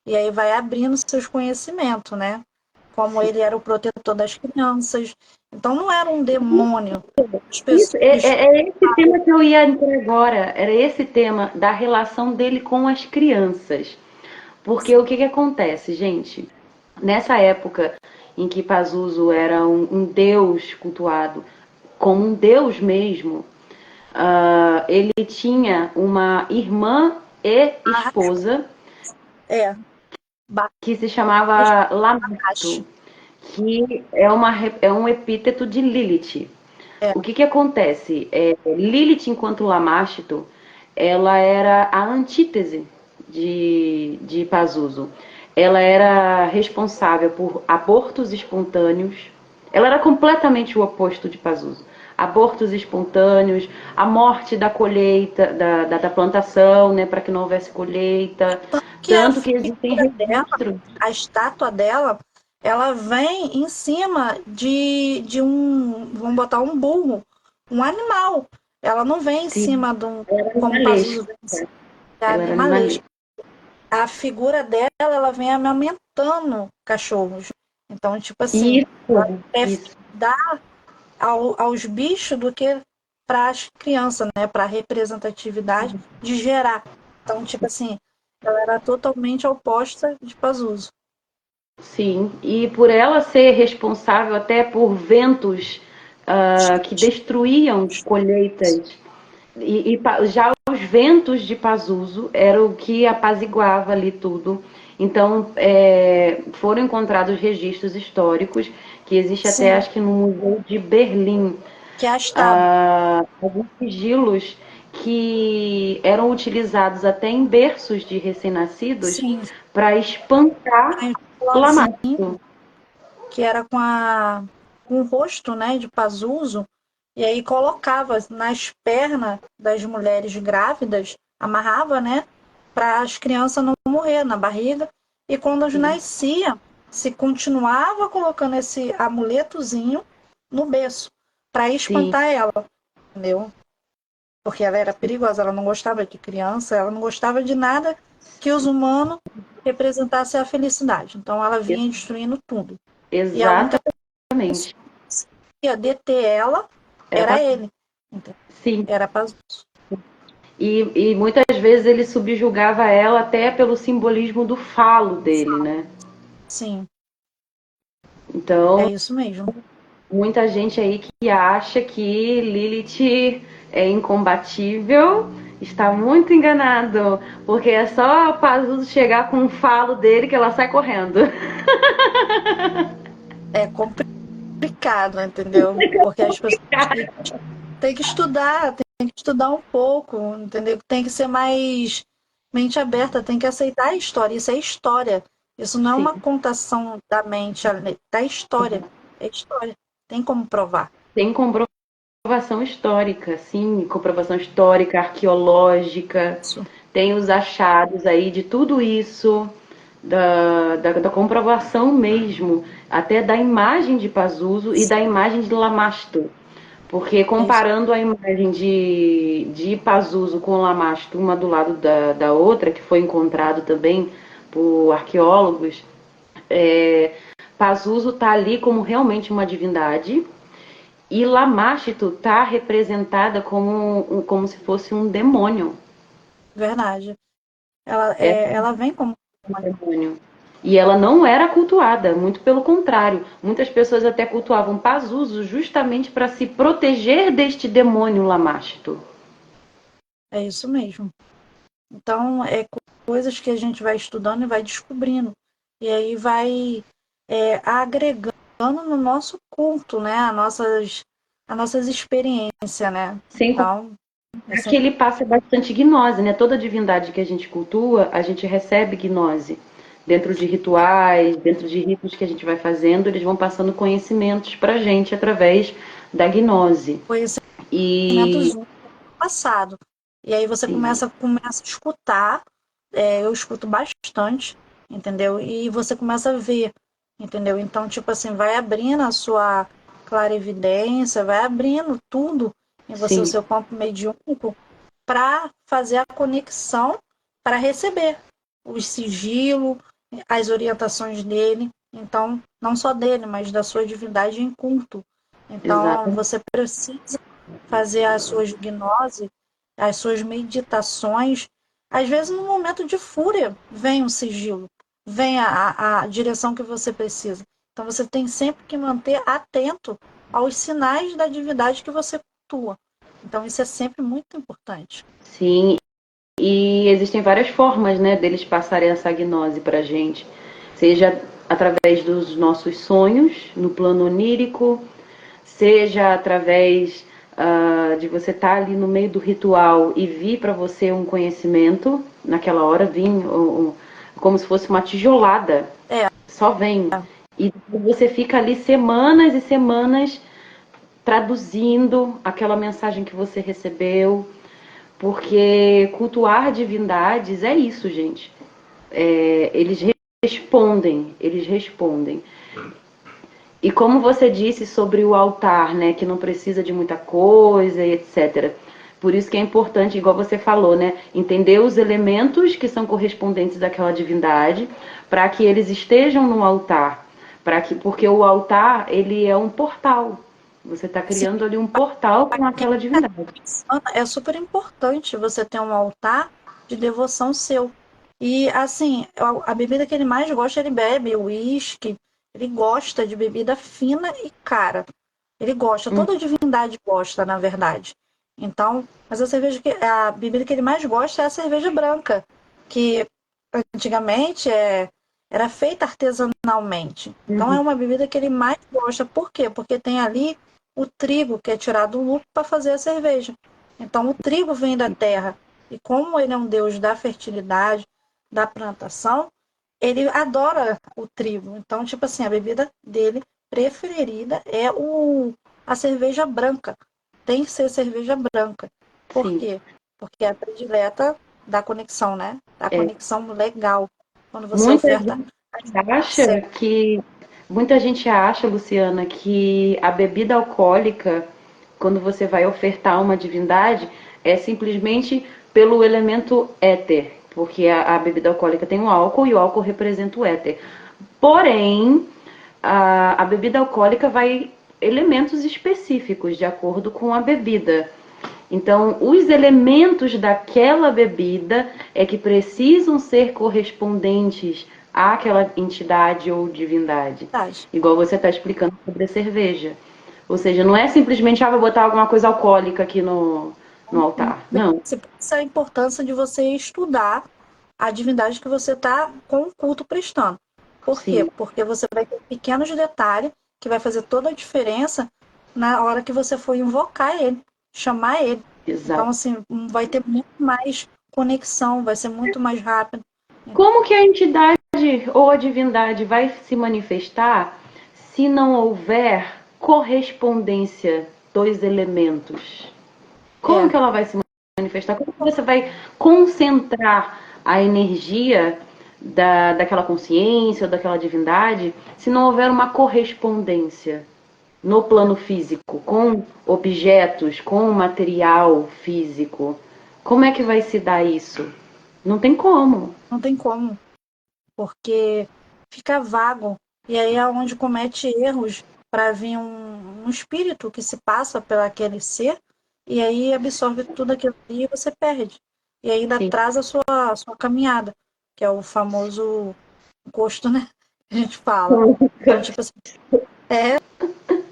E aí vai abrindo seus conhecimentos, né? Como Sim. ele era o protetor das crianças. Então, não era um demônio. As Isso, pessoas. é esse tema que eu ia entrar agora. Era esse tema da relação dele com as crianças. Porque o que que acontece, gente? Nessa época em que Pazuzu era um deus cultuado como um deus mesmo, ele tinha uma irmã e Ah, esposa é, que se chamava baixo. Lamasto, que é um epíteto de Lilith. É, O que que acontece? Lilith, enquanto Lamasto, ela era a antítese de Pazuzu. Ela era responsável por abortos espontâneos. Ela era completamente o oposto de Pazuzu. Abortos espontâneos, a morte da colheita, da plantação, né, para que não houvesse colheita. que a Tanto que existem figura dela, registros. a estátua dela, ela vem em cima de um, vamos botar um burro, um animal. Ela não vem em Sim, cima de um, ela era como o Pazuzu animalesca. vem em cima de Ela era animalesco. animalesca. A figura dela, ela vem amamentando cachorros. Então, tipo assim, ela Isso, prefere isso. dar aos bichos do que para as crianças, né? Para a representatividade de gerar. Então, tipo assim, ela era totalmente oposta de Pazuzu. Sim, e por ela ser responsável até por ventos que destruíam colheitas, já os ventos de Pazuzu eram o que apaziguava ali tudo. Então, foram encontrados registros históricos, que existe até, Sim, acho que no Museu de Berlim, que é a estátua. alguns sigilos que eram utilizados até em berços de recém-nascidos Sim, para espantar tem um florzinho Lamarto. que era com o rosto, né, de Pazuzu, e aí colocava nas pernas das mulheres grávidas, amarrava, né, para as crianças não morrer na barriga, e quando as Sim, nascia, se continuava colocando esse amuletozinho no berço, para sim, espantar ela, entendeu? Porque ela era perigosa, ela não gostava de criança, ela não gostava de nada que os humanos representassem a felicidade. Então ela vinha destruindo tudo. E a única exatamente. pessoa que ia deter ela Era era pra... ele. Entendeu? Sim. Era para E muitas vezes ele subjugava ela até pelo simbolismo do falo dele, né? sim, é Então, isso mesmo. muita gente aí que acha que Lilith é incombatível está muito enganado, porque é só o Pazuzu chegar com o falo dele que ela sai correndo. É complicado, entendeu? Porque as pessoas têm que estudar, têm que estudar um pouco, entendeu? Tem que ser mais mente aberta, tem que aceitar a história. Isso é história. Isso não é Sim, uma contação da mente, da história. É história. Tem como provar. tem comprovação histórica, sim, comprovação histórica, arqueológica, Isso. tem os achados aí de tudo isso, da comprovação mesmo, até da imagem de Pazuzu e da imagem de Lamasto. Porque É isso. comparando a imagem de Pazuzu com Lamastro, uma do lado da outra, que foi encontrado também por arqueólogos, Pazuzu está ali como realmente uma divindade e Lamashtu está representada como se fosse um demônio. Verdade. Ela, É ela vem como. um demônio. E ela não era cultuada, muito pelo contrário. Muitas pessoas até cultuavam Pazuzu justamente para se proteger deste demônio Lamashtu. É isso mesmo. Então, coisas que a gente vai estudando e vai descobrindo. E aí vai agregando no nosso culto, né? As nossas experiências, né? Sem Então, é contar que ele passa bastante gnose, né? Toda divindade que a gente cultua, a gente recebe gnose. Dentro de rituais, dentro de ritos que a gente vai fazendo, eles vão passando conhecimentos pra gente através da gnose. E conhecimentos únicos do passado. E aí você sim, começa a escutar, eu escuto bastante, entendeu? E você começa a ver, entendeu? Então, tipo assim, vai abrindo a sua clarividência, vai abrindo tudo em você, o sim, seu campo mediúnico, para fazer a conexão, para receber o sigilo, as orientações dele. Então, não só dele, mas da sua divindade em culto. Então, exatamente. você precisa fazer as suas gnoses, as suas meditações. Às vezes, no momento de fúria, vem um sigilo, vem a direção que você precisa. Então, você tem sempre que manter atento aos sinais da divindade que você cultua. Então, isso é sempre muito importante. Sim, e existem várias formas, né, deles passarem essa gnose pra gente. Seja através dos nossos sonhos, no plano onírico, seja através de você estar ali no meio do ritual e vir para você um conhecimento, naquela hora vir como se fosse uma tijolada, É, só vem. E você fica ali semanas e semanas traduzindo aquela mensagem que você recebeu, porque cultuar divindades é isso, gente. Eles respondem, eles respondem. E como você disse sobre o altar, né, que não precisa de muita coisa e etc. Por isso que é importante, igual você falou, né, entender os elementos que são correspondentes daquela divindade, para que eles estejam no altar, porque o altar ele é um portal. Você está sim, criando ali um portal com aquela divindade. é super importante você ter um altar de devoção seu. E assim, a bebida que ele mais gosta, ele bebe, uísque, ele gosta de bebida fina e cara. Ele gosta, Hum, toda divindade gosta, na verdade. Então, mas a bebida que ele mais gosta é a cerveja branca, que antigamente era feita artesanalmente. Então é uhum, uma bebida que ele mais gosta. Por quê? Porque tem ali o trigo que é tirado do lucro para fazer a cerveja. Então o trigo vem da terra. E como ele é um deus da fertilidade, da plantação, ele adora o trigo. Então, tipo assim, a bebida dele preferida é a cerveja branca. Tem que ser cerveja branca. Por sim. quê? Porque é a predileta da conexão, né? Da É, conexão legal. Quando você muita oferta gente acha que muita gente acha, Luciana, que a bebida alcoólica, quando você vai ofertar uma divindade, é simplesmente pelo elemento éter, porque a bebida alcoólica tem o álcool e o álcool representa o éter. Porém, a bebida alcoólica vai elementos específicos de acordo com a bebida. Então, os elementos daquela bebida é que precisam ser correspondentes àquela entidade ou divindade. verdade. Igual você está explicando sobre a cerveja. Ou seja, não é simplesmente, vou botar alguma coisa alcoólica aqui no altar. Não, Essa é a importância de você estudar a divindade que você está com o culto prestando. Por quê? sim, Porque você vai ter pequenos detalhes que vai fazer toda a diferença na hora que você for invocar ele, chamar ele. Então, exato. assim, vai ter muito mais conexão, vai ser muito mais rápido. Como que a entidade ou a divindade vai se manifestar se não houver correspondência dos elementos? Como É, que ela vai se manifestar? Como que você vai concentrar a energia daquela consciência ou daquela divindade se não houver uma correspondência? no plano físico, com objetos, com material físico. Como é que vai se dar isso? Não tem como. Não tem como, porque fica vago. E aí é onde comete erros para vir um espírito que se passa pelo aquele ser, e aí absorve tudo aquilo ali e você perde. E ainda Sim. atrasa a sua caminhada, que é o famoso gosto, né? A gente fala. Então, tipo assim,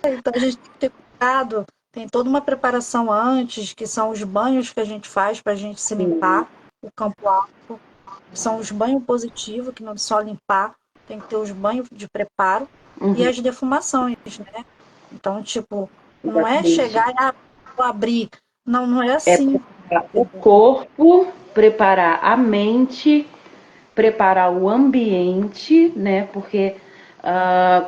então a gente tem que ter cuidado. Tem toda uma preparação antes, que são os banhos que a gente faz para a gente se Sim. limpar, o campo alto, que são os banhos positivos, que não é só limpar, tem que ter os banhos de preparo e Uhum. as defumações, né? Então, tipo, não é Exatamente. chegar e vou abrir. Não, não é É assim. preparar o corpo, preparar a mente, preparar o ambiente, né? Porque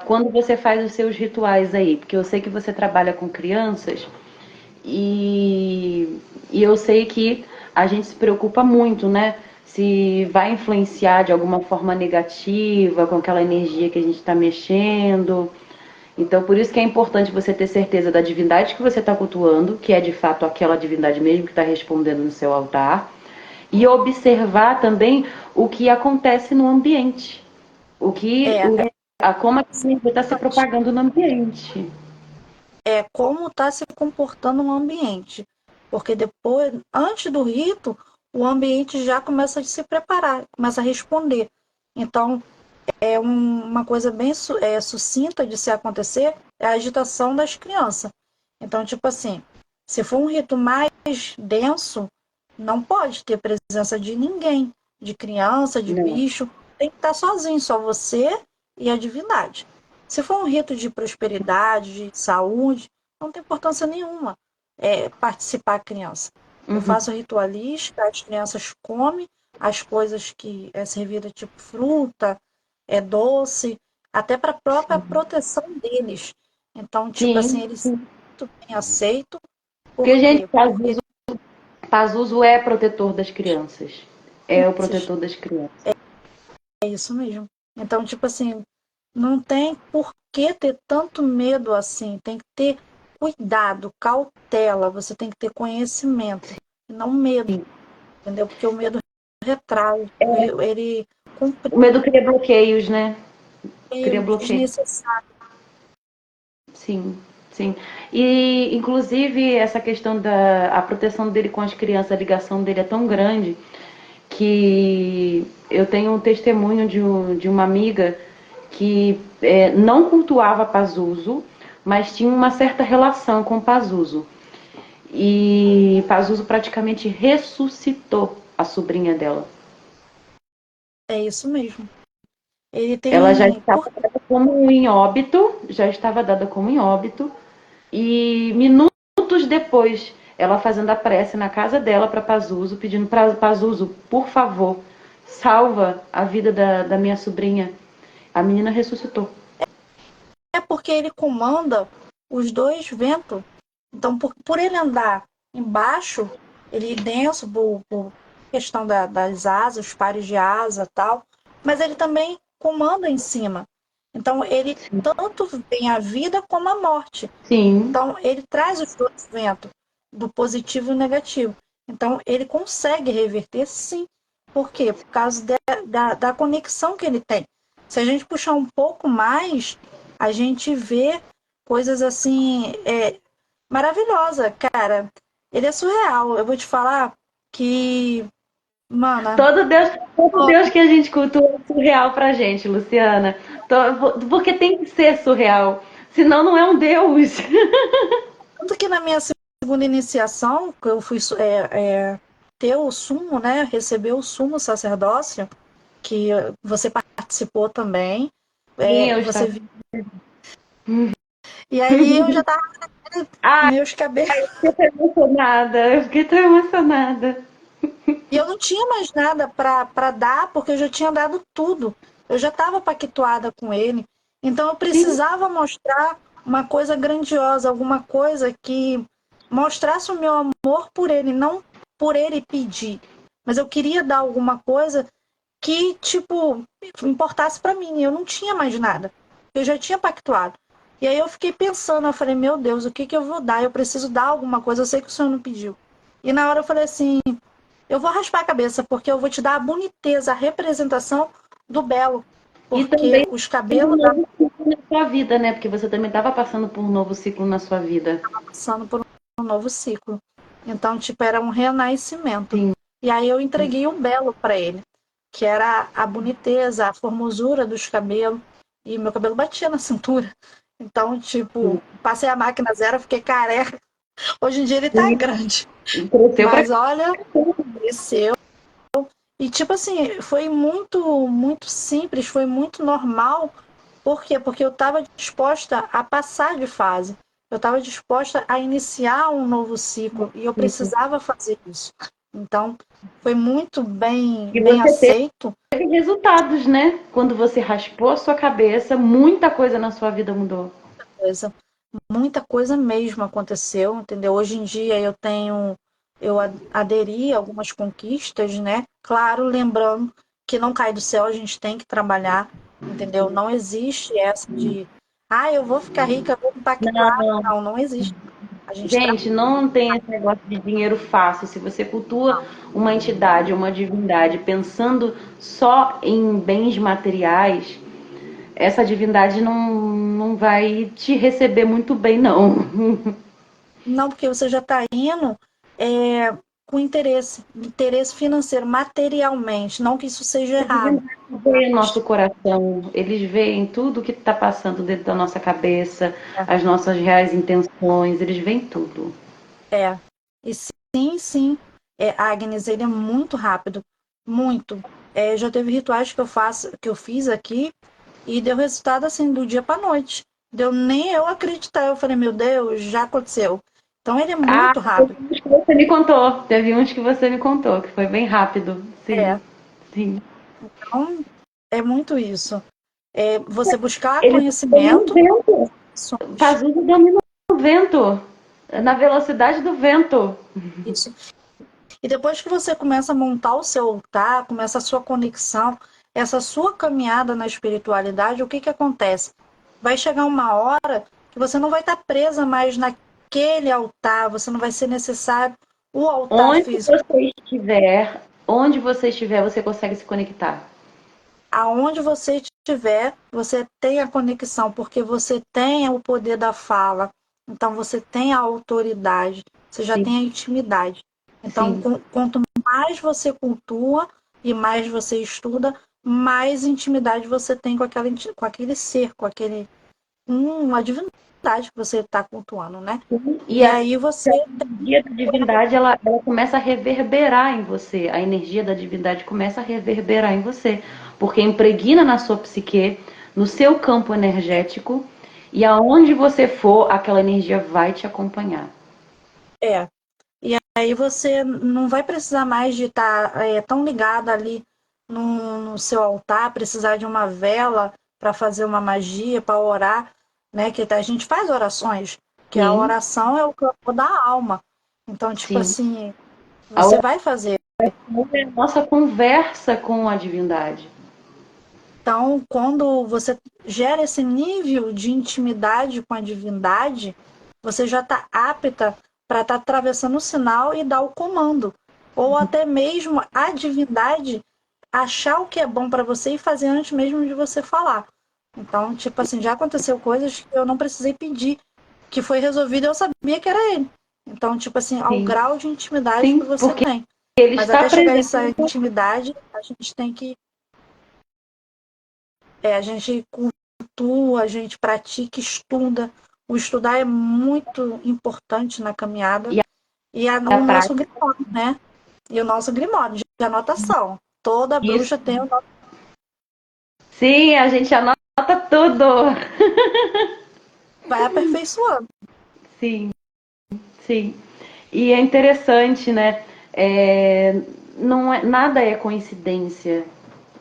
quando você faz os seus rituais aí, porque eu sei que você trabalha com crianças e eu sei que a gente se preocupa muito, né? Se vai influenciar de alguma forma negativa com aquela energia que a gente está mexendo. Então, por isso que é importante você ter certeza da divindade que você está cultuando, que é de fato aquela divindade mesmo que está respondendo no seu altar, e observar também o que acontece no ambiente, o que, É, como a energia está se propagando no ambiente. como está se comportando no ambiente. Porque depois, antes do rito, o ambiente já começa a se preparar, começa a responder. Então, uma coisa bem sucinta de se acontecer é a agitação das crianças. Então, tipo assim, se for um rito mais denso, não pode ter presença de ninguém, de criança, de Não. bicho, tem que estar sozinho, só você e a divindade. Se for um rito de prosperidade, de saúde, não tem importância nenhuma participar a criança. Eu Uhum. faço ritualística, as crianças comem as coisas que é servida, tipo fruta, é doce, até para a própria proteção deles. Então, tipo assim, Sim, eles sim. muito bem aceitos. Porque, Por gente, quê? Porque Pazuzu é protetor das crianças. É o crianças, protetor das crianças. é isso mesmo. Então, tipo assim, não tem por que ter tanto medo assim. Tem que ter cuidado, cautela, você tem que ter conhecimento, não medo, entendeu? Porque o medo retrai, ele cumpre O medo cria bloqueios, né? Cria bloqueio. desnecessário. Sim, sim. E, inclusive, essa questão da a proteção dele com as crianças, a ligação dele é tão grande que eu tenho um testemunho de uma amiga que não cultuava Pazuzu, mas tinha uma certa relação com Pazuzu. E Pazuzu praticamente ressuscitou a sobrinha dela. É isso mesmo. Ele Ela já tem. estava dada como em óbito, já estava dada como em óbito, e minutos depois, ela fazendo a prece na casa dela para Pazuzu, pedindo para Pazuzu, por favor, salva a vida da minha sobrinha. A menina ressuscitou. É porque ele comanda os dois ventos. Então, por ele andar embaixo, ele denso por questão das asas, os pares de asa e tal, mas ele também comanda em cima. Então, ele tanto tem a vida como a morte. Sim, Então, ele traz os dois ventos, do positivo e o negativo. Então, ele consegue reverter, sim. Por quê? Por causa da conexão que ele tem. Se a gente puxar um pouco mais, a gente vê coisas assim, maravilhosas, cara. Ele é surreal. Eu vou te falar que, mana, todo Deus que a gente cultua é surreal pra gente, Luciana. Porque tem que ser surreal, senão não é um Deus. tanto que na minha segunda iniciação, que eu fui ter o sumo, né? Receber o sumo sacerdócio, que você participou também. Sim, eu Você estava. viu. E aí eu já tava Ah, meus cabelos. eu fiquei tão emocionada, eu fiquei tão emocionada. E eu não tinha mais nada para dar, porque eu já tinha dado tudo. Eu já estava pactuada com ele. Então eu Sim, precisava mostrar uma coisa grandiosa, alguma coisa que mostrasse o meu amor por ele, não por ele pedir. Mas eu queria dar alguma coisa que, tipo, importasse para mim. Eu não tinha mais nada. Eu já tinha pactuado. E aí eu fiquei pensando, eu falei, meu Deus, o que que eu vou dar? Eu preciso dar alguma coisa, eu sei que o senhor não pediu. E na hora eu falei assim, eu vou raspar a cabeça, porque eu vou te dar a boniteza, a representação do belo. E Porque também os tem um cabelos da novo ciclo na sua vida, né? Porque você também estava passando por um novo ciclo na sua vida. passando por um novo ciclo. Então, tipo, era um renascimento. Sim. E aí eu entreguei um belo para ele, que era a boniteza, a formosura dos cabelos. E meu cabelo batia na cintura. Então, tipo, passei a máquina zero, fiquei careca. Hoje em dia ele tá grande. Cresceu pra Mas olha, cresceu. E tipo assim, foi muito simples, foi muito normal. Por quê? Porque eu estava disposta a passar de fase. Eu estava disposta a iniciar um novo ciclo e eu ciclo. precisava fazer isso. Então, foi muito E bem você aceito. teve resultados, né? Quando você raspou a sua cabeça, muita coisa na sua vida mudou. Coisa, muita coisa mesmo aconteceu, entendeu? Hoje em dia eu aderi a algumas conquistas, né? Claro, lembrando que não cai do céu, a gente tem que trabalhar, entendeu? Não existe essa de, eu vou ficar rica, vou impactar. Não, Não, não existe. A gente gente, não tem esse negócio de dinheiro fácil. Se você cultua trabalha. uma entidade, uma divindade, pensando só em bens materiais, essa divindade não vai te receber muito bem, não. Não, porque você já está indo com interesse financeiro, materialmente. Não que isso seja A errado. divindade vê o nosso coração, eles veem tudo o que está passando dentro da nossa cabeça, as nossas reais intenções, eles veem tudo. É. E sim, sim. Agnes, ele é muito rápido. Muito. Já teve rituais que eu fiz aqui e deu resultado assim do dia para noite. Deu nem eu acreditar. Eu falei, meu Deus, já aconteceu. Então ele é Ah, muito teve rápido. uns que você me contou, teve uns que você me contou, que foi bem rápido. Sim, É. sim. Então é muito isso. Você buscar Ele domina o conhecimento, vento. ações. Pazuzu domina o vento, na velocidade do vento. Isso. E depois que você começa a montar o seu altar, começa a sua conexão, essa sua caminhada na espiritualidade, o que que acontece? Vai chegar uma hora que você não vai estar presa mais naquele altar, você não vai ser necessário o altar físico. Onde você estiver, você consegue se conectar. Aonde você estiver, você tem a conexão, porque você tem o poder da fala, então você tem a autoridade, você já Sim, tem a intimidade. Então, sim. quanto mais você cultua e mais você estuda, mais intimidade você tem com aquele ser, uma divindade que você está cultuando, né? E E a aí você energia da divindade, ela começa a reverberar em você. A energia da divindade começa a reverberar em você. Porque impregna na sua psique, no seu campo energético, e aonde você for, aquela energia vai te acompanhar. é. E aí você não vai precisar mais de estar tão ligada ali no seu altar, precisar de uma vela para fazer uma magia, para orar, né? Que a gente faz orações, que a Sim, oração é o campo da alma. Então, tipo sim. assim, A você oração vai fazer. é a nossa conversa com a divindade. Então, quando você gera esse nível de intimidade com a divindade, você já está apta para estar atravessando o sinal e dar o comando. Ou até mesmo a divindade achar o que é bom para você e fazer antes mesmo de você falar. Então, tipo assim, já aconteceu coisas que eu não precisei pedir, que foi resolvido e eu sabia que era ele. Então, tipo assim, ao Sim, grau de intimidade que sim, você porque tem. ele Mas está até chegar a presente. essa intimidade, a gente tem que a gente cultua, a gente pratica, estuda. O estudar é muito importante na caminhada. E E a o nosso prática. grimório, né? E o nosso grimório de anotação. Toda Isso. bruxa tem o nosso. Sim, a gente anota tudo. Vai aperfeiçoando. Sim, sim. E é interessante, né? Não é, nada é coincidência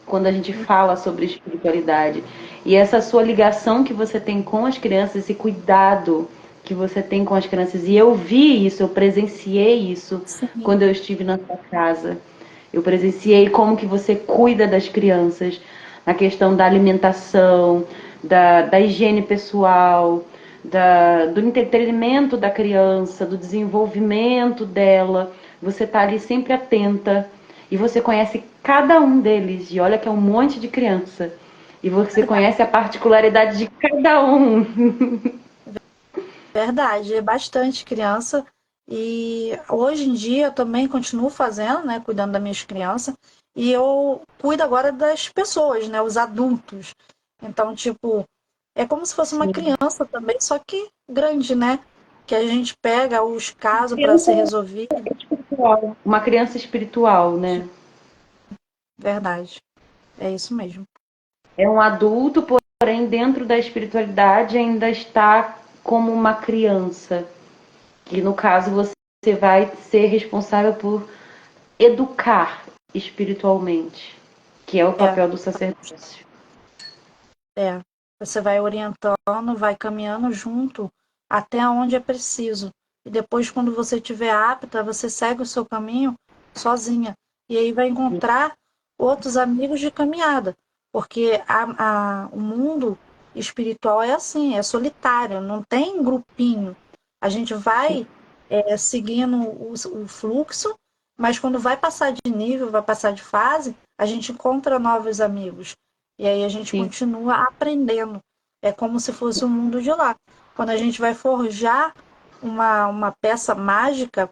quando a gente fala sobre espiritualidade. E essa sua ligação que você tem com as crianças, esse cuidado que você tem com as crianças. E eu vi isso, eu presenciei isso Sim, quando eu estive na sua casa. Eu presenciei como que você cuida das crianças, na questão da alimentação, da higiene pessoal, do entretenimento da criança, do desenvolvimento dela. Você está ali sempre atenta e você conhece cada um deles. E olha que é um monte de criança. E você conhece a particularidade de cada um. Verdade, é bastante criança. E hoje em dia eu também continuo fazendo, né, cuidando das minhas crianças. E eu cuido agora das pessoas, né, os adultos. Então, tipo, é como se fosse uma Sim. criança também, só que grande, né? Que a gente pega os casos para ser Criança resolvido. espiritual. Uma criança espiritual, né? Verdade, é isso mesmo. É um adulto, porém dentro da espiritualidade ainda está como uma criança. Que no caso você vai ser responsável por educar espiritualmente, que é o É, papel do sacerdócio. é. Você vai orientando, vai caminhando junto até onde é preciso. E depois, quando você estiver apta, você segue o seu caminho sozinha. E aí vai encontrar outros amigos de caminhada. Porque o mundo espiritual é assim, é solitário, não tem grupinho. A gente vai seguindo o fluxo, mas quando vai passar de nível, vai passar de fase, a gente encontra novos amigos. E aí a gente Sim, continua aprendendo. É como se fosse o mundo de lá. Quando a gente vai forjar uma peça mágica,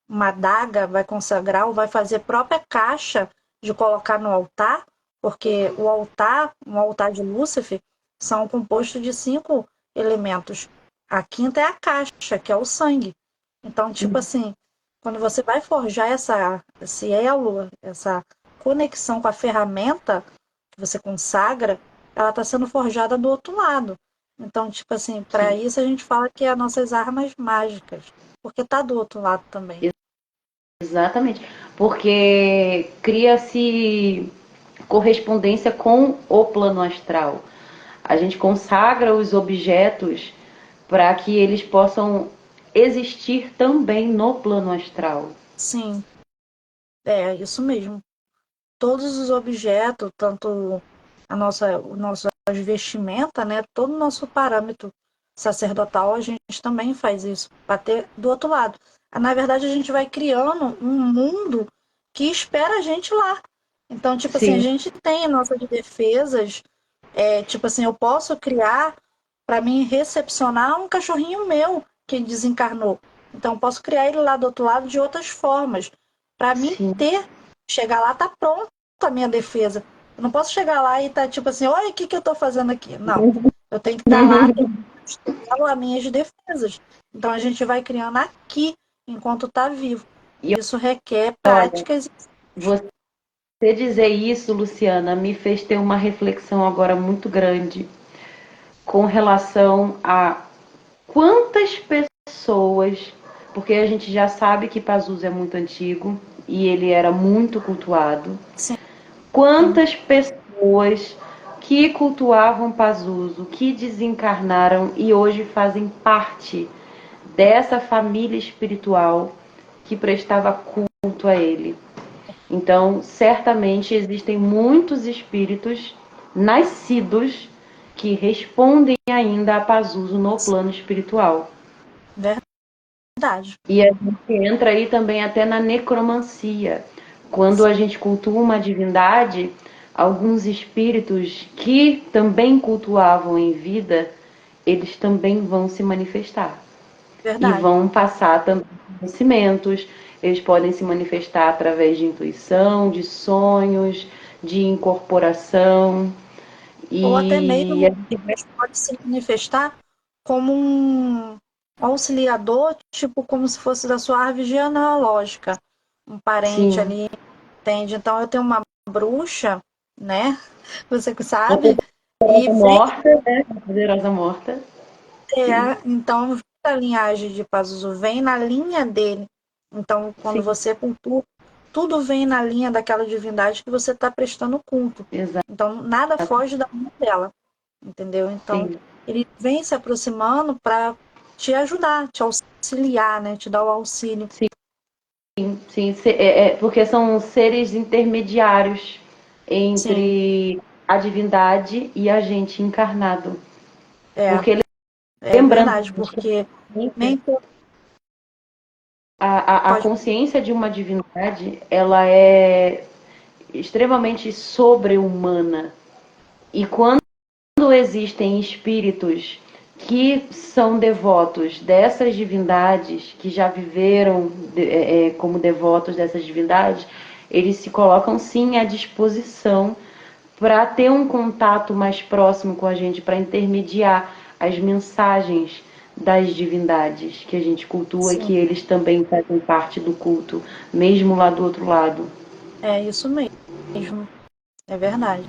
uma adaga, vai consagrar ou vai fazer própria caixa de colocar no altar, porque o altar, um altar de Lúcifer, são compostos de 5 elementos. A quinta é a caixa, que é o sangue. Então, tipo assim, quando você vai forjar esse elo, essa conexão com a ferramenta que você consagra, ela está sendo forjada do outro lado. Então, tipo assim, para sim, isso a gente fala que é as nossas armas mágicas, porque tá do outro lado também. exatamente. Porque cria-se correspondência com o plano astral. A gente consagra os objetos para que eles possam existir também no plano astral. Sim, é isso mesmo. Todos os objetos, tanto o nosso vestimenta, né, todo o nosso parâmetro sacerdotal, a gente também faz isso, para ter do outro lado. Na verdade, a gente vai criando um mundo que espera a gente lá. Então, tipo assim, a Sim, gente tem nossas defesas, tipo assim, eu posso criar para mim recepcionar um cachorrinho meu que desencarnou. Então, eu posso criar ele lá do outro lado de outras formas. Para mim sim. ter, chegar lá, tá pronto a minha defesa. Eu não posso chegar lá e tá tipo assim, olha o que eu tô fazendo aqui. Não. Eu tenho que estar lá testando as minhas defesas. Então, a gente vai criando aqui enquanto tá vivo. E Isso requer olha, práticas. você dizer isso, Luciana, me fez ter uma reflexão agora muito grande com relação a quantas pessoas, porque a gente já sabe que Pazuzu é muito antigo e ele era muito cultuado. Sim, Quantas pessoas que cultuavam Pazuzu, que desencarnaram e hoje fazem parte dessa família espiritual que prestava culto a ele. Então, certamente existem muitos espíritos nascidos que respondem ainda a Pazuzu no plano espiritual. verdade. E a gente entra aí também até na necromancia. Quando a gente cultua uma divindade, alguns espíritos que também cultuavam em vida, eles também vão se manifestar. E Verdade. vão passar também conhecimentos, eles podem se manifestar através de intuição, de sonhos, de incorporação. Ou até E mesmo pode se manifestar como um auxiliador, tipo como se fosse da sua árvore genealógica, um parente sim, ali, entende? Então eu tenho uma bruxa, né? Você que uma sabe, e poderosa vem, morta, né? Uma poderosa morta. Sim, então a linhagem de Pazuzu vem na linha dele. Então, quando sim, você cultua, tudo vem na linha daquela divindade que você está prestando culto. exato, Então, nada foge da linha dela. Entendeu? Então, sim. ele vem se aproximando para te ajudar, te auxiliar, né? Te dar o auxílio. Sim, porque são seres intermediários Sim, entre a divindade e a gente encarnado. É, Porque é lembrando, verdade, porque nem a pode. consciência de uma divindade, ela é extremamente sobre-humana. E quando existem espíritos que são devotos dessas divindades, que já viveram como devotos dessas divindades, eles se colocam sim à disposição para ter um contato mais próximo com a gente, para intermediar as mensagens das divindades que a gente cultua e Sim, que eles também fazem parte do culto, mesmo lá do outro lado. é isso mesmo. É verdade.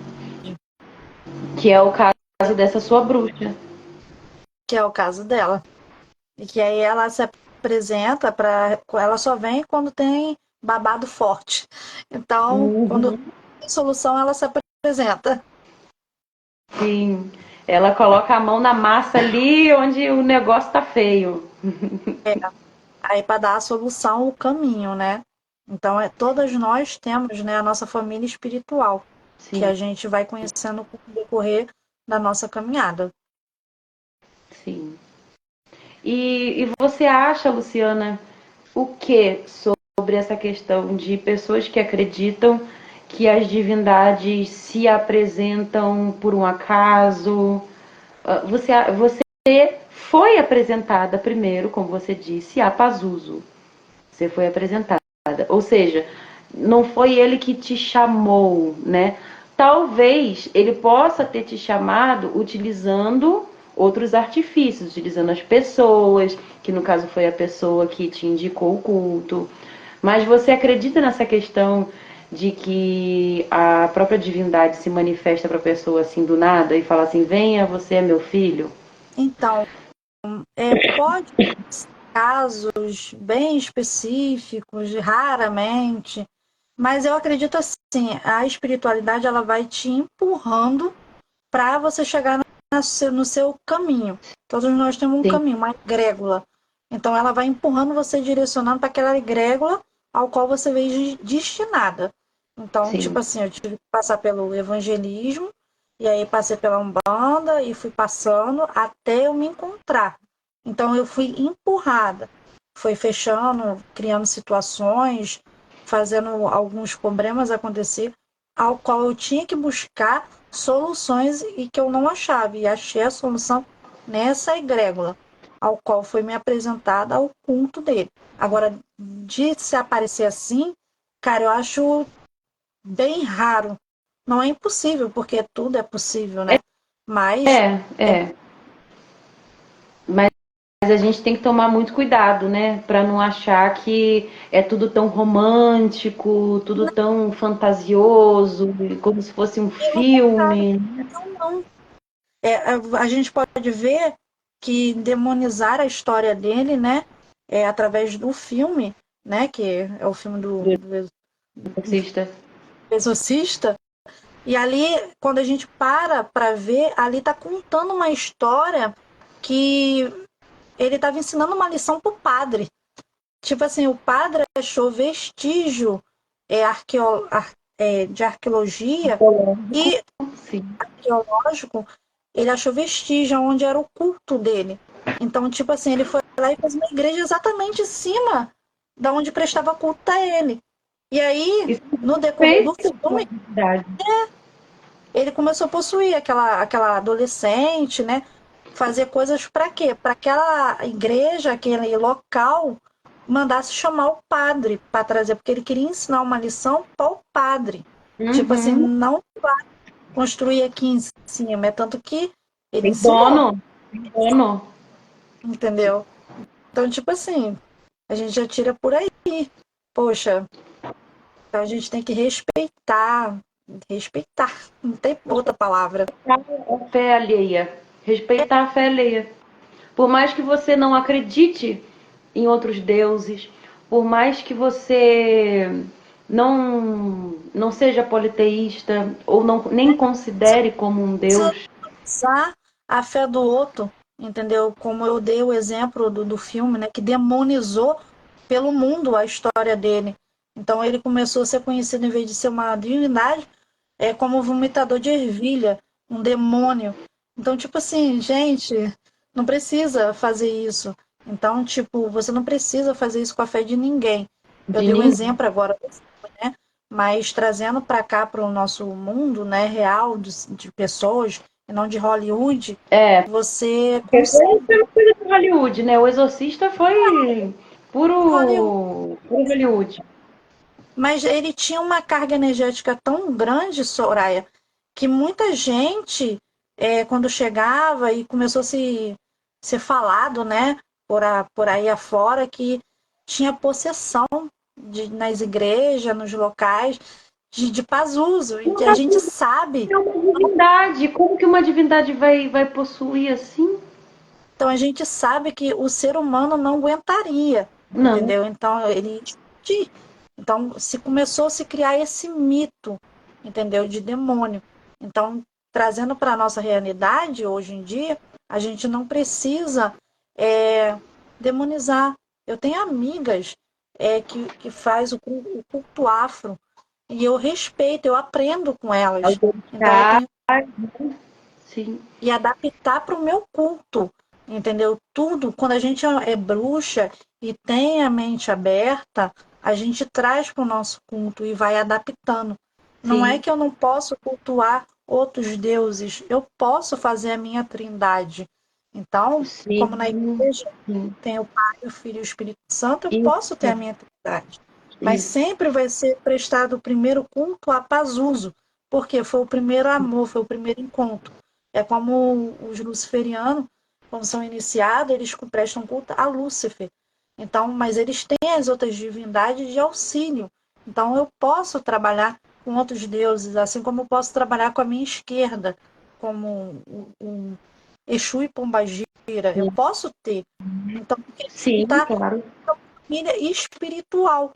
Que é o caso dessa sua bruxa. Que é o caso dela. E que aí ela se apresenta para. Ela só vem quando tem babado forte. Então, quando Uhum. tem solução, ela se apresenta. Sim, ela coloca a mão na massa ali onde o negócio tá feio. Aí para dar a solução, o caminho, né? Então, todas nós temos, né, a nossa família espiritual, que Sim, a gente vai conhecendo com o decorrer da nossa caminhada. sim. E você acha, Luciana, o que sobre essa questão de pessoas que acreditam que as divindades se apresentam por um acaso? Você foi apresentada primeiro, como você disse, a Pazuzu. Você foi apresentada. Ou seja, não foi ele que te chamou, né? Talvez ele possa ter te chamado utilizando outros artifícios, utilizando as pessoas, que no caso foi a pessoa que te indicou o culto. Mas você acredita nessa questão de que a própria divindade se manifesta para a pessoa assim do nada e fala assim: venha, você é meu filho? Então, pode ser casos bem específicos, raramente, mas eu acredito assim, a espiritualidade ela vai te empurrando para você chegar no seu caminho. Todos nós temos um Sim, caminho, uma egrégula. Então ela vai empurrando você, direcionando para aquela egrégula ao qual você veio destinada. Então, tipo sim, assim, eu tive que passar pelo evangelismo, e aí passei pela Umbanda e fui passando até eu me encontrar. Então eu fui empurrada, foi fechando, criando situações, fazendo alguns problemas acontecer, ao qual eu tinha que buscar soluções e que eu não achava. E achei a solução nessa egrégora, ao qual foi me apresentada ao culto dele. Agora, de se aparecer assim, cara, eu acho bem raro. Não é impossível, porque tudo é possível, né? Mas é, é. Mas a gente tem que tomar muito cuidado, né? Para não achar que é tudo tão romântico, tudo tão fantasioso, como se fosse um pelo contrário, filme. não. A gente pode ver que demonizar a história dele, né, através do filme, né, que é o filme Do do exorcista. Exorcista, e ali, quando a gente para ver, ali tá contando uma história que ele estava ensinando uma lição pro padre. Tipo assim, o padre achou vestígio de arqueologia Psicológico, e sim. arqueológico, ele achou vestígio onde era o culto dele. Então, tipo assim, ele foi lá e fez uma igreja exatamente em cima da onde prestava culto a ele. E aí, Isso no decorrer fez do uma filme, verdade. ele começou a possuir aquela adolescente, né? Fazer coisas para quê? Para aquela igreja, aquele local, mandasse chamar o padre para trazer, porque ele queria ensinar uma lição para o padre. Tipo assim, Uhum. não vai construir aqui em cima, é tanto que ele Tem ensinou, dono, tem dono. entendeu? Então, tipo assim, a gente já tira por aí. Poxa, então a gente tem que respeitar, não tem outra palavra. A fé alheia. Respeitar a fé alheia. Por mais que você não acredite em outros deuses, por mais que você não seja politeísta ou não nem considere como um deus, Usar a fé do outro, entendeu? Como eu dei o exemplo do filme, né, que demonizou pelo mundo a história dele. Então ele começou a ser conhecido, em vez de ser uma divindade, é como um vomitador de ervilha, um demônio. Então, tipo assim, gente, não precisa fazer isso. Então, tipo, você não precisa fazer isso com a fé de ninguém. Eu De dei um ninguém. exemplo agora, né? Mas trazendo para cá, para o nosso mundo, né, real, de pessoas, e não de Hollywood, É, você porque foi consegue. uma coisa de Hollywood, né? O Exorcista foi Hollywood. puro Hollywood. Mas ele tinha uma carga energética tão grande, Soraya, que muita gente, quando chegava e começou a ser falado, né, por aí afora, que tinha possessão nas igrejas, nos locais, de Pazuzu. E a gente sabe, É uma divindade. Como que uma divindade vai possuir assim? então a gente sabe que o ser humano não aguentaria, Não. entendeu? Então ele ia explodir. Então se começou a se criar esse mito, entendeu, de demônio. Então, trazendo para a nossa realidade hoje em dia, a gente não precisa é, demonizar. Eu tenho amigas que faz o culto afro e eu respeito, eu aprendo com elas. Então eu Autoridade, tenho sim. e adaptar para o meu culto, entendeu? Tudo, quando a gente é bruxa e tem a mente aberta, a gente traz para o nosso culto e vai adaptando. Não é Sim, que eu não posso cultuar outros deuses, eu posso fazer a minha trindade. Então, como na sim, igreja sim. tem o Pai, o Filho e o Espírito Santo, eu posso ter Isso, a minha trindade. Mas isso. sempre vai ser prestado o primeiro culto a Pazuzu, porque foi o primeiro amor, foi o primeiro encontro. É como os luciferianos, quando são iniciados, eles prestam culto a Lúcifer. Então, mas eles têm as outras divindades de auxílio. Então, eu posso trabalhar com outros deuses, assim como eu posso trabalhar com a minha esquerda, como um Exu e Pombagira. Eu posso ter. Então, porque Sim, está claro. família espiritual.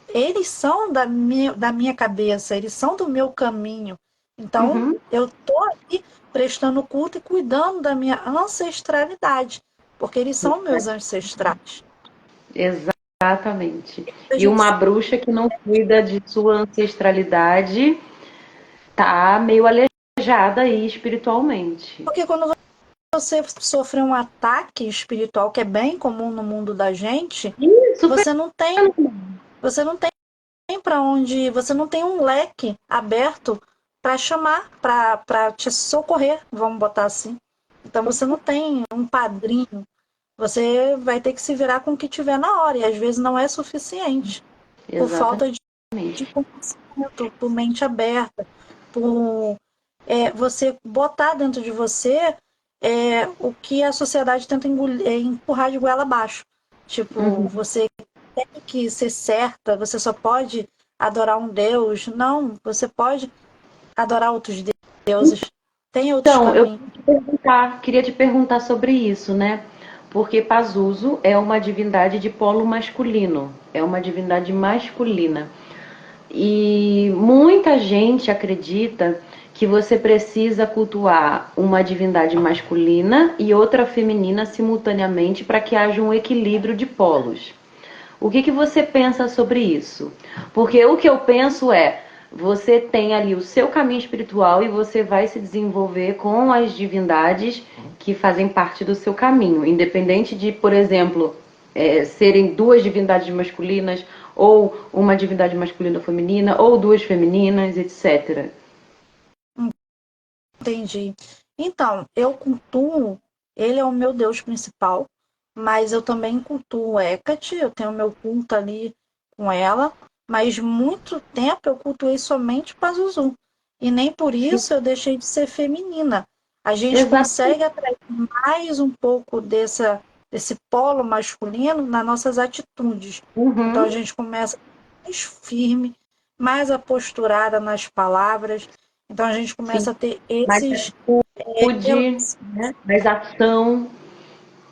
Eles são da minha cabeça, eles são do meu caminho. Então, Uhum. eu estou ali prestando culto e cuidando da minha ancestralidade, porque eles são meus ancestrais. Exatamente. A E gente uma sabe, bruxa que não cuida de sua ancestralidade tá meio aleijada aí espiritualmente. porque quando você sofre um ataque espiritual, que é bem comum no mundo da gente, Ih, super. você não tem, você não tem para onde, você não tem um leque aberto para chamar, para te socorrer, vamos botar assim. Então você não tem um padrinho, você vai ter que se virar com o que tiver na hora, e às vezes não é suficiente, por Exatamente. falta de conhecimento, por mente aberta, por você botar dentro de você o que a sociedade tenta empurrar de goela abaixo. Tipo, Uhum. você tem que ser certa, você só pode adorar um Deus. Não, você pode adorar outros deuses. Tem outros Então, eu caminhos. queria te perguntar sobre isso, né? Porque Pazuzu é uma divindade de polo masculino, é uma divindade masculina. E muita gente acredita que você precisa cultuar uma divindade masculina e outra feminina simultaneamente para que haja um equilíbrio de polos. O que você pensa sobre isso? Porque o que eu penso é, você tem ali o seu caminho espiritual e você vai se desenvolver com as divindades que fazem parte do seu caminho, independente de, por exemplo, serem duas divindades masculinas ou uma divindade masculina ou feminina ou duas femininas, etc. Entendi. Então, eu cultuo, ele é o meu Deus principal, mas eu também cultuo Hecate, eu tenho meu culto ali com ela, mas muito tempo eu cultuei somente Pazuzu. E nem por Sim, isso eu deixei de ser feminina. A gente exato. consegue atrair mais um pouco desse polo masculino nas nossas atitudes. Então a Uhum. gente começa mais firme, mais aposturada nas palavras. Então a gente Sim. começa a ter Mais esses atitude, né? Mais ação.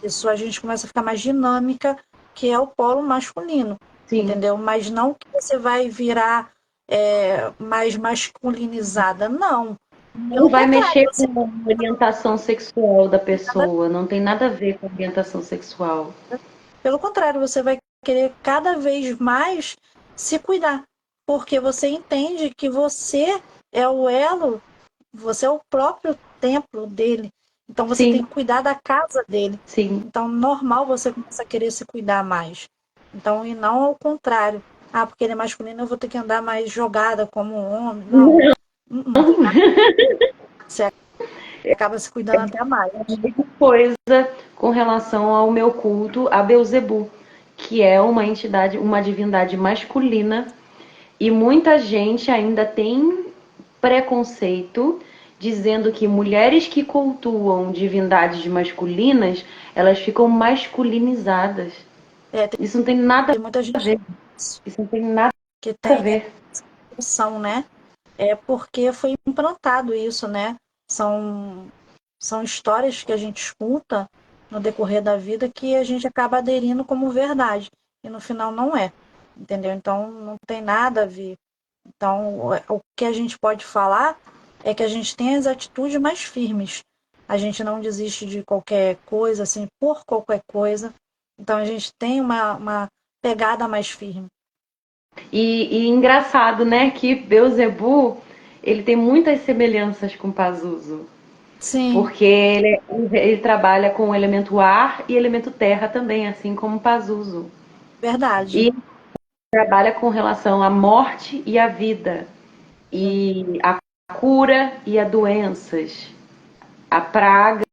isso, a gente começa a ficar mais dinâmica, que é o polo masculino, Sim. entendeu? Mas não que você vai virar mais masculinizada, não. Não Pelo vai contrário, mexer com você a orientação sexual da cada, pessoa, não tem nada a ver com a orientação sexual. pelo contrário, você vai querer cada vez mais se cuidar, porque você entende que você é o elo, você é o próprio templo dele. Então você tem Sim, que cuidar da casa dele. sim. Então, normal você começa a querer se cuidar mais. Então, e não ao contrário. Ah, porque ele é masculino, eu vou ter que andar mais jogada como um homem. Não. Uh-uh. Você acaba se cuidando até mais. Coisa com relação ao meu culto a Beuzebu, que é uma entidade, uma divindade masculina, e muita gente ainda tem preconceito dizendo que mulheres que cultuam divindades masculinas, elas ficam masculinizadas. É, Isso não tem nada tem muita a gente ver. Isso não tem nada que a tem ver. noção, né? É porque foi implantado isso, né? São, são histórias que a gente escuta no decorrer da vida que a gente acaba aderindo como verdade. E no final não é. Entendeu? Então não tem nada a ver. Então o que a gente pode falar é que a gente tem as atitudes mais firmes. A gente não desiste de qualquer coisa, assim, por qualquer coisa. Então a gente tem uma pegada mais firme. E engraçado, né, que Beelzebub, ele tem muitas semelhanças com Pazuzu, Sim, porque ele trabalha com o elemento ar e elemento terra também, assim como Pazuzu. verdade. E trabalha com relação à morte e à vida, e a cura e a doenças, a pragas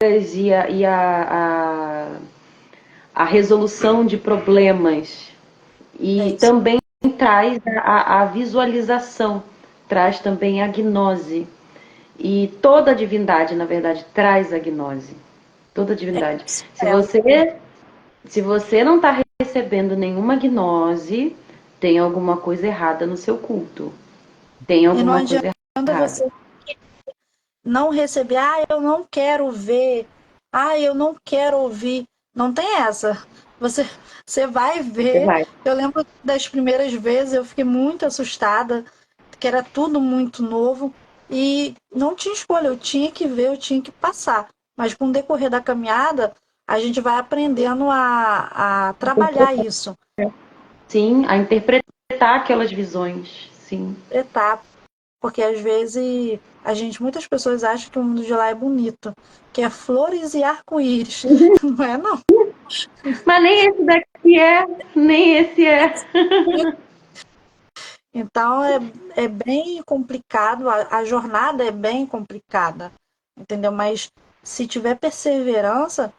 a resolução de problemas. É E isso. também traz a visualização, traz também a gnose. E toda divindade, na verdade, traz a gnose. Toda É divindade. isso. Se você, se você não está recebendo nenhuma gnose, tem alguma coisa errada no seu culto. Tem E não alguma adianta coisa errada. você não receber, ah, eu não quero ver, ah, eu não quero ouvir. Não tem essa. Você, você vai Você ver. vai. Eu lembro das primeiras vezes, eu fiquei muito assustada, que era tudo muito novo e não tinha escolha, eu tinha que ver, eu tinha que passar. Mas com o decorrer da caminhada, a gente vai aprendendo a trabalhar isso, Sim, a interpretar aquelas visões. Sim. etapa. Porque às vezes muitas pessoas acham que o mundo de lá é bonito, que é flores e arco-íris. Não é, não. Mas nem esse daqui é, nem esse é. Então é bem complicado, a jornada é bem complicada, entendeu? Mas se tiver perseverança,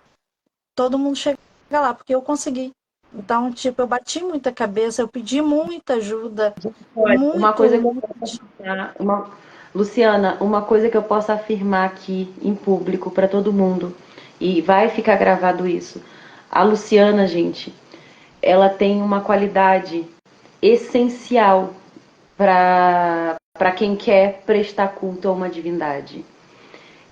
todo mundo chega lá, porque eu consegui. Então, tipo, eu bati muita cabeça, eu pedi muita ajuda, Pode. Uma muito, coisa que eu muito. posso afirmar, Luciana, uma coisa que eu posso afirmar aqui em público para todo mundo, e vai ficar gravado isso. A Luciana, gente, ela tem uma qualidade essencial para quem quer prestar culto a uma divindade.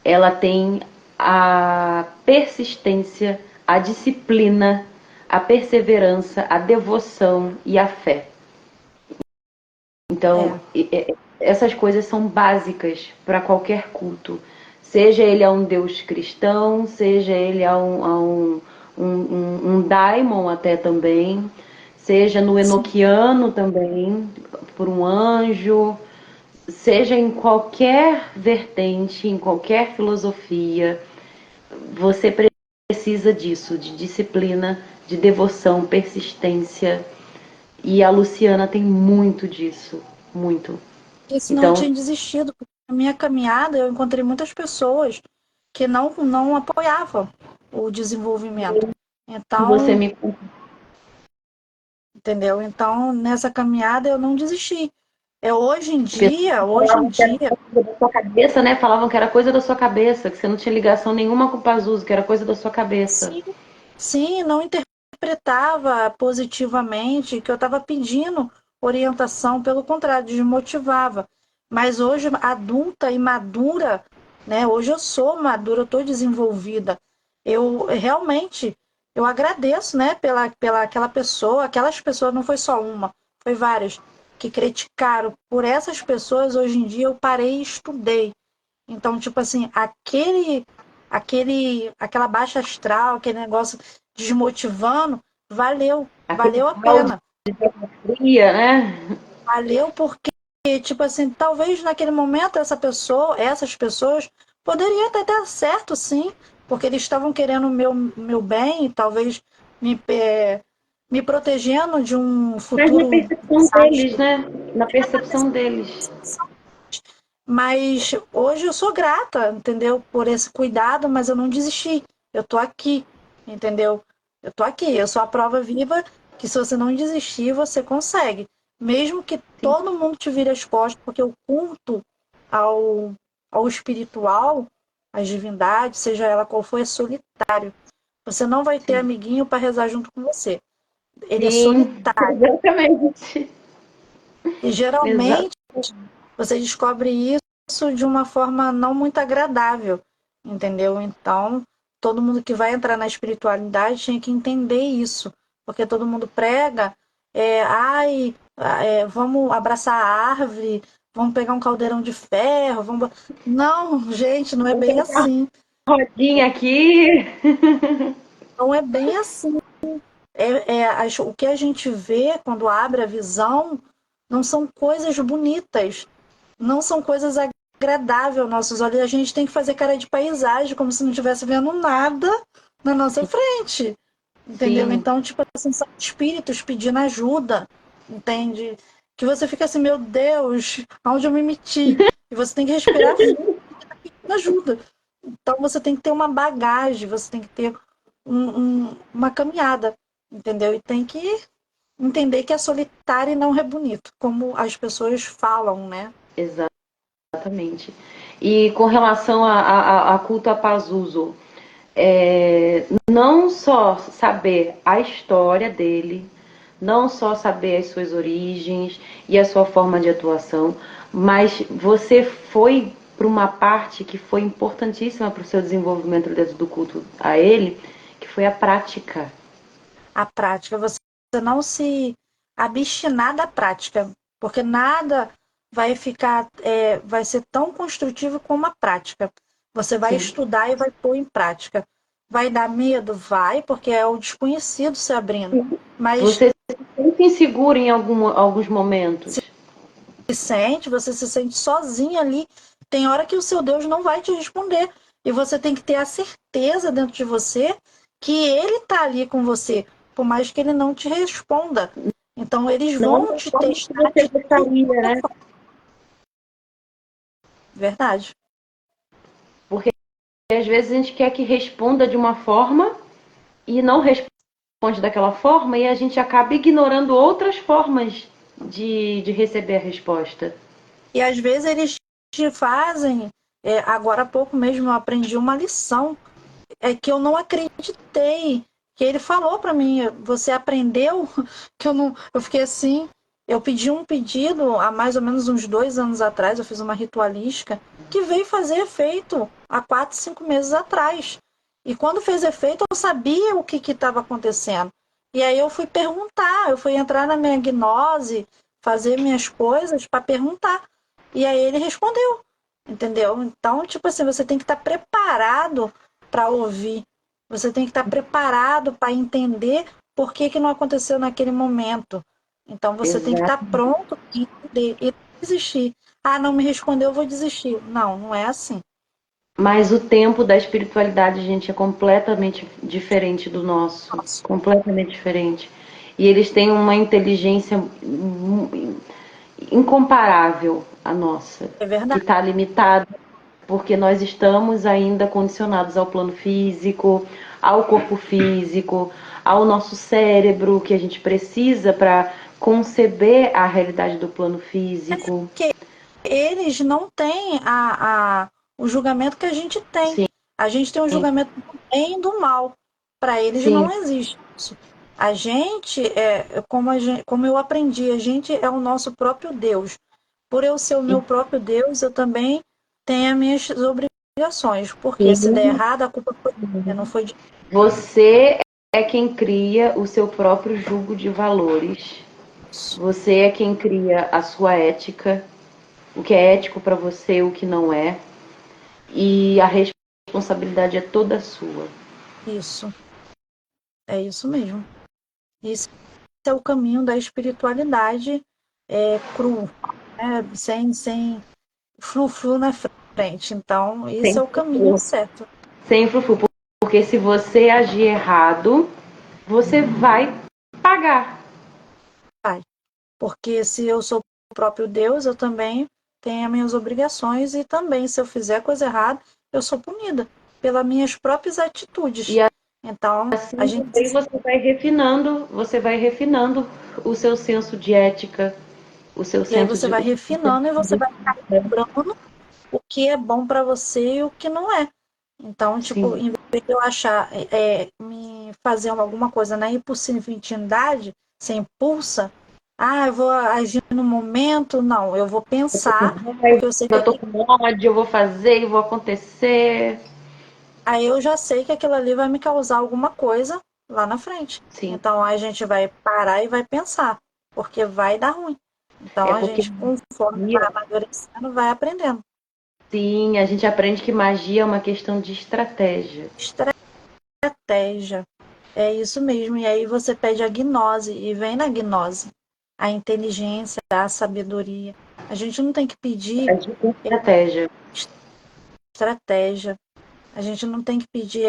Ela tem a persistência, a disciplina, a perseverança, a devoção e a fé. Então, É. essas coisas são básicas para qualquer culto. Seja ele a um deus cristão, seja ele a um daimon até também, seja no enoquiano também, por um anjo, seja em qualquer vertente, em qualquer filosofia, você precisa disso, de disciplina, de devoção, persistência. E a Luciana tem muito disso, muito. Porque senão eu Então, tinha desistido. Porque na minha caminhada eu encontrei muitas pessoas que não apoiavam o desenvolvimento. você Então, me entendeu? Então, nessa caminhada eu não desisti. É hoje em falavam que era dia, coisa da sua cabeça, né? Falavam que era coisa da sua cabeça, que você não tinha ligação nenhuma com o Pazuzu, que era coisa da sua cabeça. sim, sim, não interpretava positivamente que eu estava pedindo orientação, pelo contrário, desmotivava. Mas hoje, adulta e madura, né? Hoje eu sou madura, eu estou desenvolvida. Eu realmente eu agradeço, né, pela aquela pessoa, aquelas pessoas, não foi só uma, foi várias que criticaram. Por essas pessoas, hoje em dia, eu parei e estudei. Então, tipo assim, aquela baixa astral, aquele negócio desmotivando, valeu, Aquele valeu a balde pena. de água fria, né? Valeu porque tipo assim, talvez naquele momento essas pessoas poderiam até dar certo, sim, porque eles estavam querendo o meu bem, talvez me, me protegendo de um Mas na futuro percepção deles, desastre. né? Na percepção deles. Mas hoje eu sou grata, entendeu? Por esse cuidado, mas eu não desisti. Eu tô aqui, entendeu? Eu tô aqui. Eu sou a prova viva que se você não desistir, você consegue. Mesmo que Sim, todo mundo te vire as costas, porque o culto ao, ao espiritual, às divindades, seja ela qual for, é solitário. Você não vai ter sim. amiguinho para rezar junto com você. Ele é Sim, solitário. exatamente. E Exato. geralmente você descobre isso de uma forma não muito agradável, entendeu? Então, todo mundo que vai entrar na espiritualidade tinha que entender isso, porque todo mundo prega, vamos abraçar a árvore, vamos pegar um caldeirão de ferro, vamos... Não, gente, não é Vou bem colocar assim. uma rodinha aqui. Não é bem assim. O que a gente vê quando abre a visão não são coisas bonitas, não são coisas agradáveis aos nossos olhos. A gente tem que fazer cara de paisagem, como se não estivesse vendo nada na nossa frente. Entendeu? Sim, Então, tipo assim, são espíritos pedindo ajuda, entende? Que você fica assim, meu Deus, aonde eu me meti? E você tem que respirar fundo porque tá pedindo ajuda. Então, você tem que ter uma bagagem, você tem que ter uma caminhada, entendeu? E tem que entender que é solitário e não é bonito, como as pessoas falam, né? exatamente. E com relação a culto a Pazuzu, não só saber a história dele, não só saber as suas origens e a sua forma de atuação, mas você foi para uma parte que foi importantíssima para o seu desenvolvimento dentro do culto a ele, que foi a prática. A prática, você não se abstinar da prática, porque nada vai ser tão construtivo como a prática. Você vai Sim. estudar e vai pôr em prática. Vai dar medo? Vai, porque é o desconhecido se abrindo. Mas Você se sente inseguro em alguns momentos. você se sente sozinho ali. Tem hora que o seu Deus não vai te responder. E você tem que ter a certeza dentro de você que ele está ali com você, por mais que ele não te responda. Então, eles Não vão da te forma que testar você de gostaria, né? verdade. Porque às vezes a gente quer que responda de uma forma e não responde daquela forma e a gente acaba ignorando outras formas de receber a resposta. E às vezes eles te fazem. Agora há pouco mesmo eu aprendi uma lição que eu não acreditei. Que ele falou para mim, você aprendeu que eu não. Eu fiquei assim. Eu pedi um pedido há mais ou menos uns 2 anos atrás, eu fiz uma ritualística que veio fazer efeito há 4, 5 meses atrás. E quando fez efeito, eu sabia o que estava acontecendo. E aí eu fui perguntar, eu fui entrar na minha gnose, fazer minhas coisas para perguntar. E aí ele respondeu, entendeu? Então, tipo assim, você tem que estar preparado para ouvir. Você tem que estar preparado para entender por que, que não aconteceu naquele momento. Então você tem que estar Exato. pronto e entender e não desistir. Ah, não me respondeu, eu vou desistir. Não, não é assim. Mas o tempo da espiritualidade, gente, é completamente diferente do nosso. Completamente diferente. E eles têm uma inteligência incomparável à nossa, É que verdade. está limitada porque nós estamos ainda condicionados ao plano físico, ao corpo físico, ao nosso cérebro que a gente precisa para conceber a realidade do plano físico. Porque eles não têm o julgamento que a gente tem. Sim, A gente tem um julgamento do bem e do mal. Para eles sim. não existe isso. A gente, como eu aprendi, a gente é o nosso próprio Deus. Por eu ser o meu próprio Deus, eu também tenho as minhas obrigações. Porque se der Sim. errado, a culpa foi minha, não foi de Você é quem cria o seu próprio jugo de valores. Deus. Você é quem cria a sua ética, o que é ético para você, o que não é. E a responsabilidade é toda sua. Isso, é isso mesmo. Esse é o caminho da espiritualidade cru. né? Sem frufru na frente. Então, esse Sem é o caminho frufru. certo. Sem frufru. Porque se você agir errado, você vai pagar. Pai. Porque se eu sou o próprio Deus, eu também tenho as minhas obrigações e também, se eu fizer coisa errada, eu sou punida pelas minhas próprias atitudes. E Então, a assim gente também você vai refinando o seu senso de ética, o seu e aí senso você de. vai refinando e você vai lembrando o que é bom para você e o que não é. Então, tipo, Sim. em vez de eu achar, me fazer alguma coisa na impulsividade, você impulsa, eu vou agir no momento, não, eu vou Eu tô com pensar, raiva, porque eu sei que eu tô com ódio, eu vou fazer, eu vou acontecer. aí eu já sei que aquilo ali vai me causar alguma coisa lá na frente. Sim. Então a gente vai parar e vai pensar, porque vai dar ruim. Então É a porque gente, conforme vai amadurecendo, vai aprendendo. sim, a gente aprende que magia é uma questão de estratégia. Estratégia. É isso mesmo. E aí você pede a gnose e vem na gnose a inteligência, a sabedoria. A gente não tem que pedir Agir com estratégia. estratégia. A gente não tem que pedir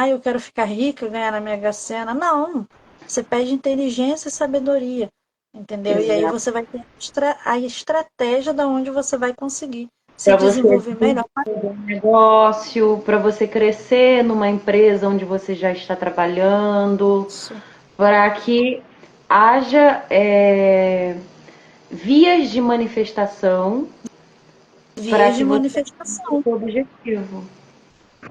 eu quero ficar rica, ganhar na Mega Sena. Não. Você pede inteligência e sabedoria, entendeu? E aí Exato. você vai ter a estratégia da onde você vai conseguir se Para você desenvolver melhor. desenvolver um negócio, para você crescer numa empresa onde você já está trabalhando, Isso. para que haja vias de manifestação para Vias que de você atinja o manifestação. seu objetivo.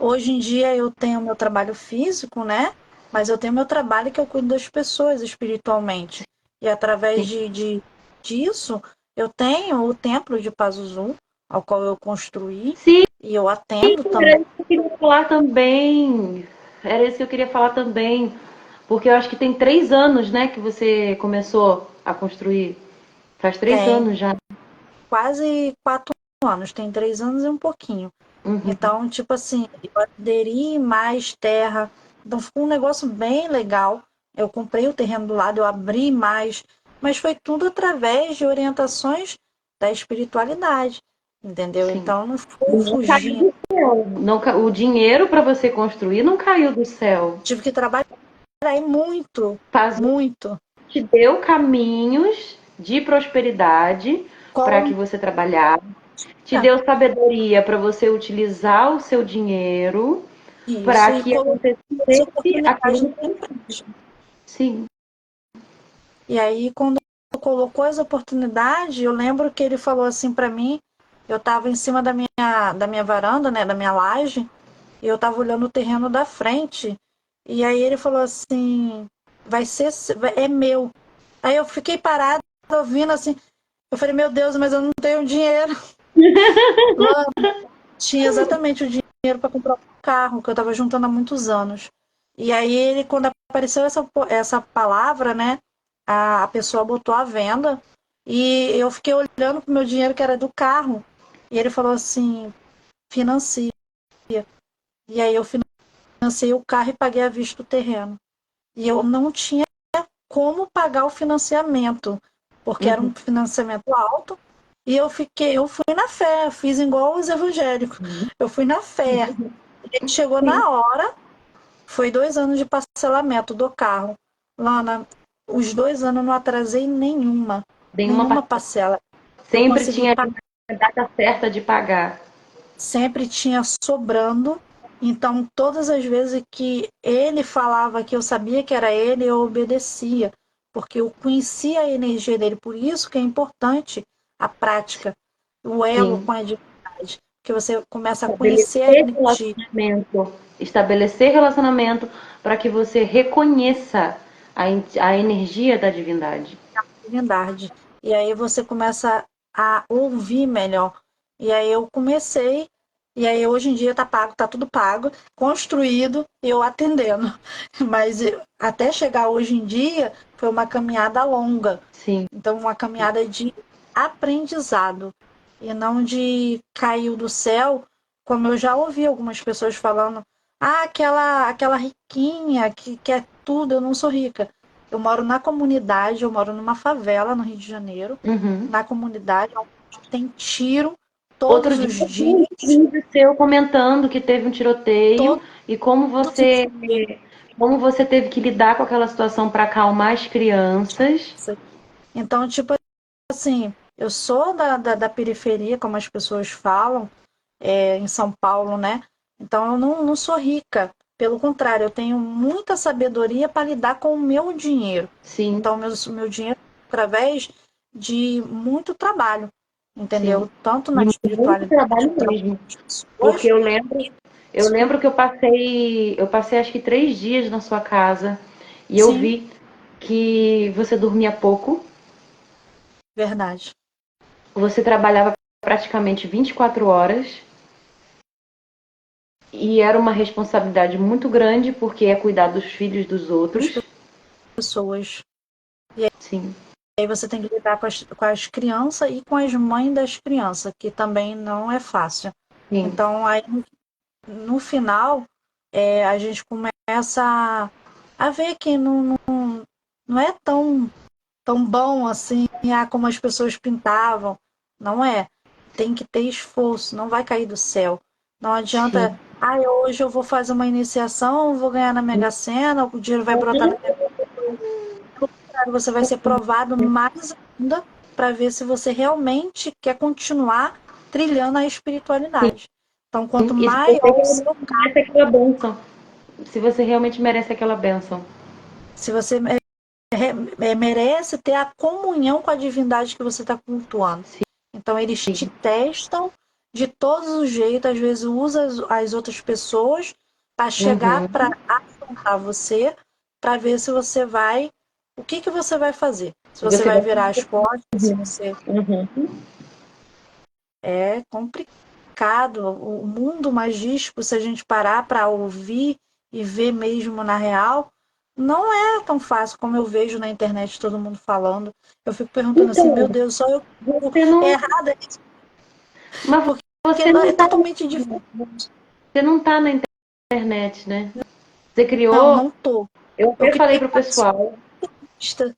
Hoje em dia eu tenho meu trabalho físico, né? Mas eu tenho meu trabalho que eu cuido das pessoas espiritualmente. E através Sim. disso, eu tenho o templo de Pazuzu, ao qual eu construí, Sim, e eu atendo era também. isso que eu queria falar também. Era isso que eu queria falar também. Porque eu acho que tem 3 anos, né, que você começou a construir. Faz três Tem anos já. quase 4 anos, tem 3 anos e um pouquinho. Uhum. Então, tipo assim, eu aderi mais terra. Então, ficou um negócio bem legal. Eu comprei o terreno do lado, eu abri mais. Mas foi tudo através de orientações da espiritualidade, entendeu? Sim. Então, não foi Não caiu fugindo. do céu. Não, o dinheiro para você construir não caiu do céu. Tive que trabalhar aí muito, Faz muito. te deu caminhos de prosperidade para que Com você trabalhasse. Te deu sabedoria para você utilizar o seu dinheiro isso para e que colocou essa acontecesse oportunidade aquilo na que minha você. frente. Sim, E aí, quando colocou as oportunidades, eu lembro que ele falou assim para mim, eu estava em cima da minha varanda, né, da minha laje, e eu estava olhando o terreno da frente, e aí ele falou assim, é meu. Aí eu fiquei parada, ouvindo assim, eu falei, meu Deus, mas eu não tenho dinheiro. Lá tinha exatamente o dinheiro para comprar um carro, que eu estava juntando há muitos anos. E aí ele, quando apareceu essa palavra, né, a pessoa botou à venda, e eu fiquei olhando pro meu dinheiro que era do carro. E ele falou assim, financia. E aí eu financei o carro e paguei à vista o terreno. E eu não tinha como pagar o financiamento, porque era uhum. um financiamento alto. E eu fui na fé, fiz igual os evangélicos. Eu fui na fé. E chegou Sim. na hora, foi 2 anos de parcelamento do carro. Lana, os 2 anos eu não atrasei Nenhuma nenhuma parcela. parcela. Eu Sempre consegui tinha pagar, a data certa de pagar. sempre tinha sobrando. Então, todas as vezes que ele falava que eu sabia que era ele, eu obedecia, porque eu conhecia a energia dele. Por isso que é importante a prática, o elo Sim. com a divindade, que você começa a conhecer a Estabelecer energia. relacionamento. Estabelecer relacionamento para que você reconheça a energia da divindade. Divindade. E aí você começa a ouvir melhor. E aí eu comecei, e aí hoje em dia tá pago, tá tudo pago, construído, eu atendendo. Mas até chegar hoje em dia foi uma caminhada longa. Sim. Então, uma caminhada de aprendizado e não de caiu do céu, como eu já ouvi algumas pessoas falando, aquela riquinha que quer tudo, eu não sou rica. Eu moro na comunidade, eu moro numa favela no Rio de Janeiro, Uhum. na comunidade onde tem tiro Outro todos dia os eu vi um dias, vídeo seu comentando que teve um tiroteio todos e como os dias. você teve que lidar com aquela situação para acalmar as crianças. Então, tipo assim, eu sou da periferia, como as pessoas falam, em São Paulo, né? Então eu não sou rica. Pelo contrário, eu tenho muita sabedoria para lidar com o meu dinheiro. Sim, Então, meu dinheiro é através de muito trabalho, sim. entendeu? Tanto na E muito espiritualidade, trabalho eu trabalho mesmo. com as Porque pessoas, e eu lembro que eu passei acho que 3 dias na sua casa e eu sim, vi que você dormia pouco, verdade. você trabalhava praticamente 24 horas e era uma responsabilidade muito grande porque é cuidar dos filhos dos As outros. pessoas. Sim, Aí você tem que lidar com as crianças e com as mães das crianças, que também não é fácil. sim. Então, aí no final, a gente começa a ver que não é tão bom assim, como as pessoas pintavam. Não é. Tem que ter esforço, não vai cair do céu. Não adianta, Sim. hoje eu vou fazer uma iniciação, vou ganhar na Mega Sena, o dinheiro vai brotar na minha conta. Você vai ser provado mais ainda para ver se você realmente quer continuar trilhando a espiritualidade. Então, quanto E se você maior o realmente seu, merece aquela bênção. Se você realmente merece aquela bênção. se você merece ter a comunhão com a divindade que você está cultuando. Então, eles te testam de todos os jeitos, às vezes usa as outras pessoas para chegar Uhum. para afrontar você, para ver se você vai. O que você vai fazer? Se Se você você vai vai. virar as costas, se você. Uhum. É complicado. O mundo magístico, se a gente parar para ouvir e ver mesmo na real, não é tão fácil como eu vejo na internet todo mundo falando. Eu fico perguntando assim, meu Então, Deus, só eu você é não. errado, Mas porque você é não tá, totalmente diferente. você não tá na internet, né? Você Não, criou. não tô. Eu Eu até falei criei pro uma pessoal. lista.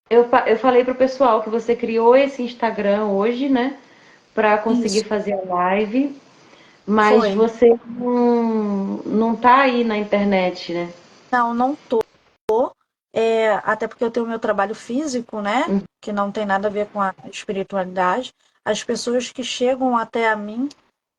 Eu falei pro pessoal que você criou esse Instagram hoje, né? Pra conseguir Isso, fazer a live. Mas foi. você não tá aí na internet, né? Não tô. Até porque eu tenho o meu trabalho físico, né? Que não tem nada a ver com a espiritualidade. As pessoas que chegam até a mim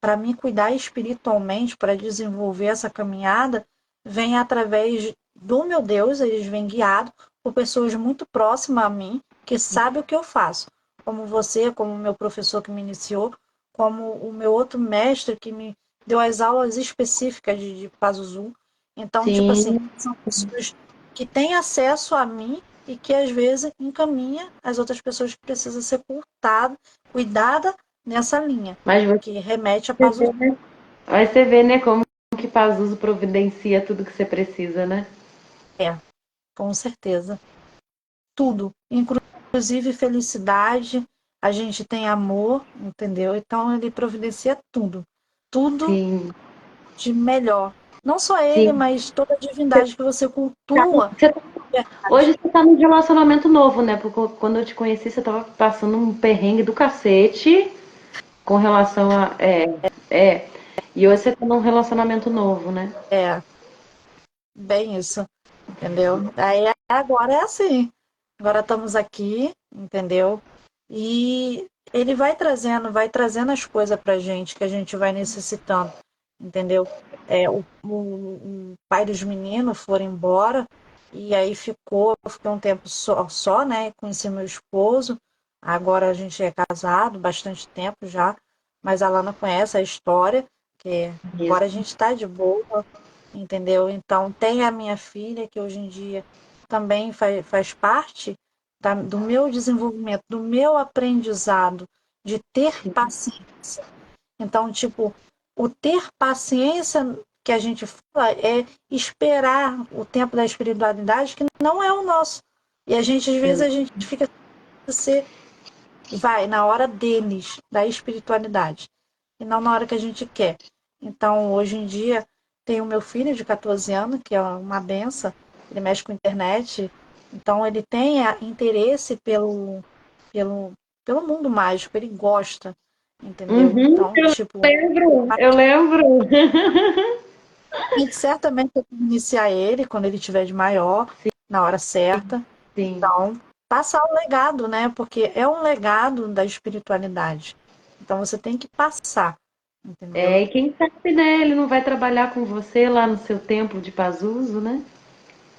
para me cuidar espiritualmente, para desenvolver essa caminhada, vêm através do meu Deus, eles vêm guiados por pessoas muito próximas a mim, que sabem o que eu faço. Como você, como o meu professor que me iniciou, como o meu outro mestre que me deu as aulas específicas de Pazuzu. Então, tipo assim, Sim. são pessoas que têm acesso a mim e que às vezes encaminha as outras pessoas que precisam ser cuidada nessa linha, Mas você que remete a Pazuzu. vê, né? Aí você vê, né, como que Pazuzu providencia tudo que você precisa, né? É, com certeza. Tudo, inclusive felicidade, a gente tem amor, entendeu? Então ele providencia tudo. Tudo Sim, de melhor. Não só ele, sim. mas toda a Você divindade que você tá, cultua. você tá- Verdade. hoje você tá num relacionamento novo, né? Porque quando eu te conheci, você tava passando um perrengue do cacete com relação a. É. E hoje você tá num relacionamento novo, né? É, bem isso, entendeu? Aí agora é assim. Agora estamos aqui, entendeu? E ele vai trazendo as coisas pra gente que a gente vai necessitando, entendeu? O pai dos meninos foram embora e aí eu fiquei um tempo só, né? Conheci meu esposo. Agora a gente é casado, bastante tempo já, mas a Lana conhece a história, que Isso. agora a gente está de boa, entendeu? Então tem a minha filha, que hoje em dia também faz parte do meu desenvolvimento, do meu aprendizado, de ter paciência. Então, tipo, o ter paciência que a gente fala é esperar o tempo da espiritualidade, que não é o nosso. E a gente, às vezes, a gente fica você vai na hora deles, da espiritualidade, e não na hora que a gente quer. Então, hoje em dia, tenho o meu filho de 14 anos, que é uma benção, ele mexe com internet, Então ele tem interesse pelo, pelo mundo mágico, ele gosta, entendeu? Uhum, Então, tipo, eu lembro. a gente certamente tem que iniciar ele quando ele estiver de maior, na hora certa. Sim. Então, passar o legado, né? Porque é um legado da espiritualidade. Então você tem que passar, entendeu? É, e quem sabe, né? Ele não vai trabalhar com você lá no seu templo de Pazuzu, né?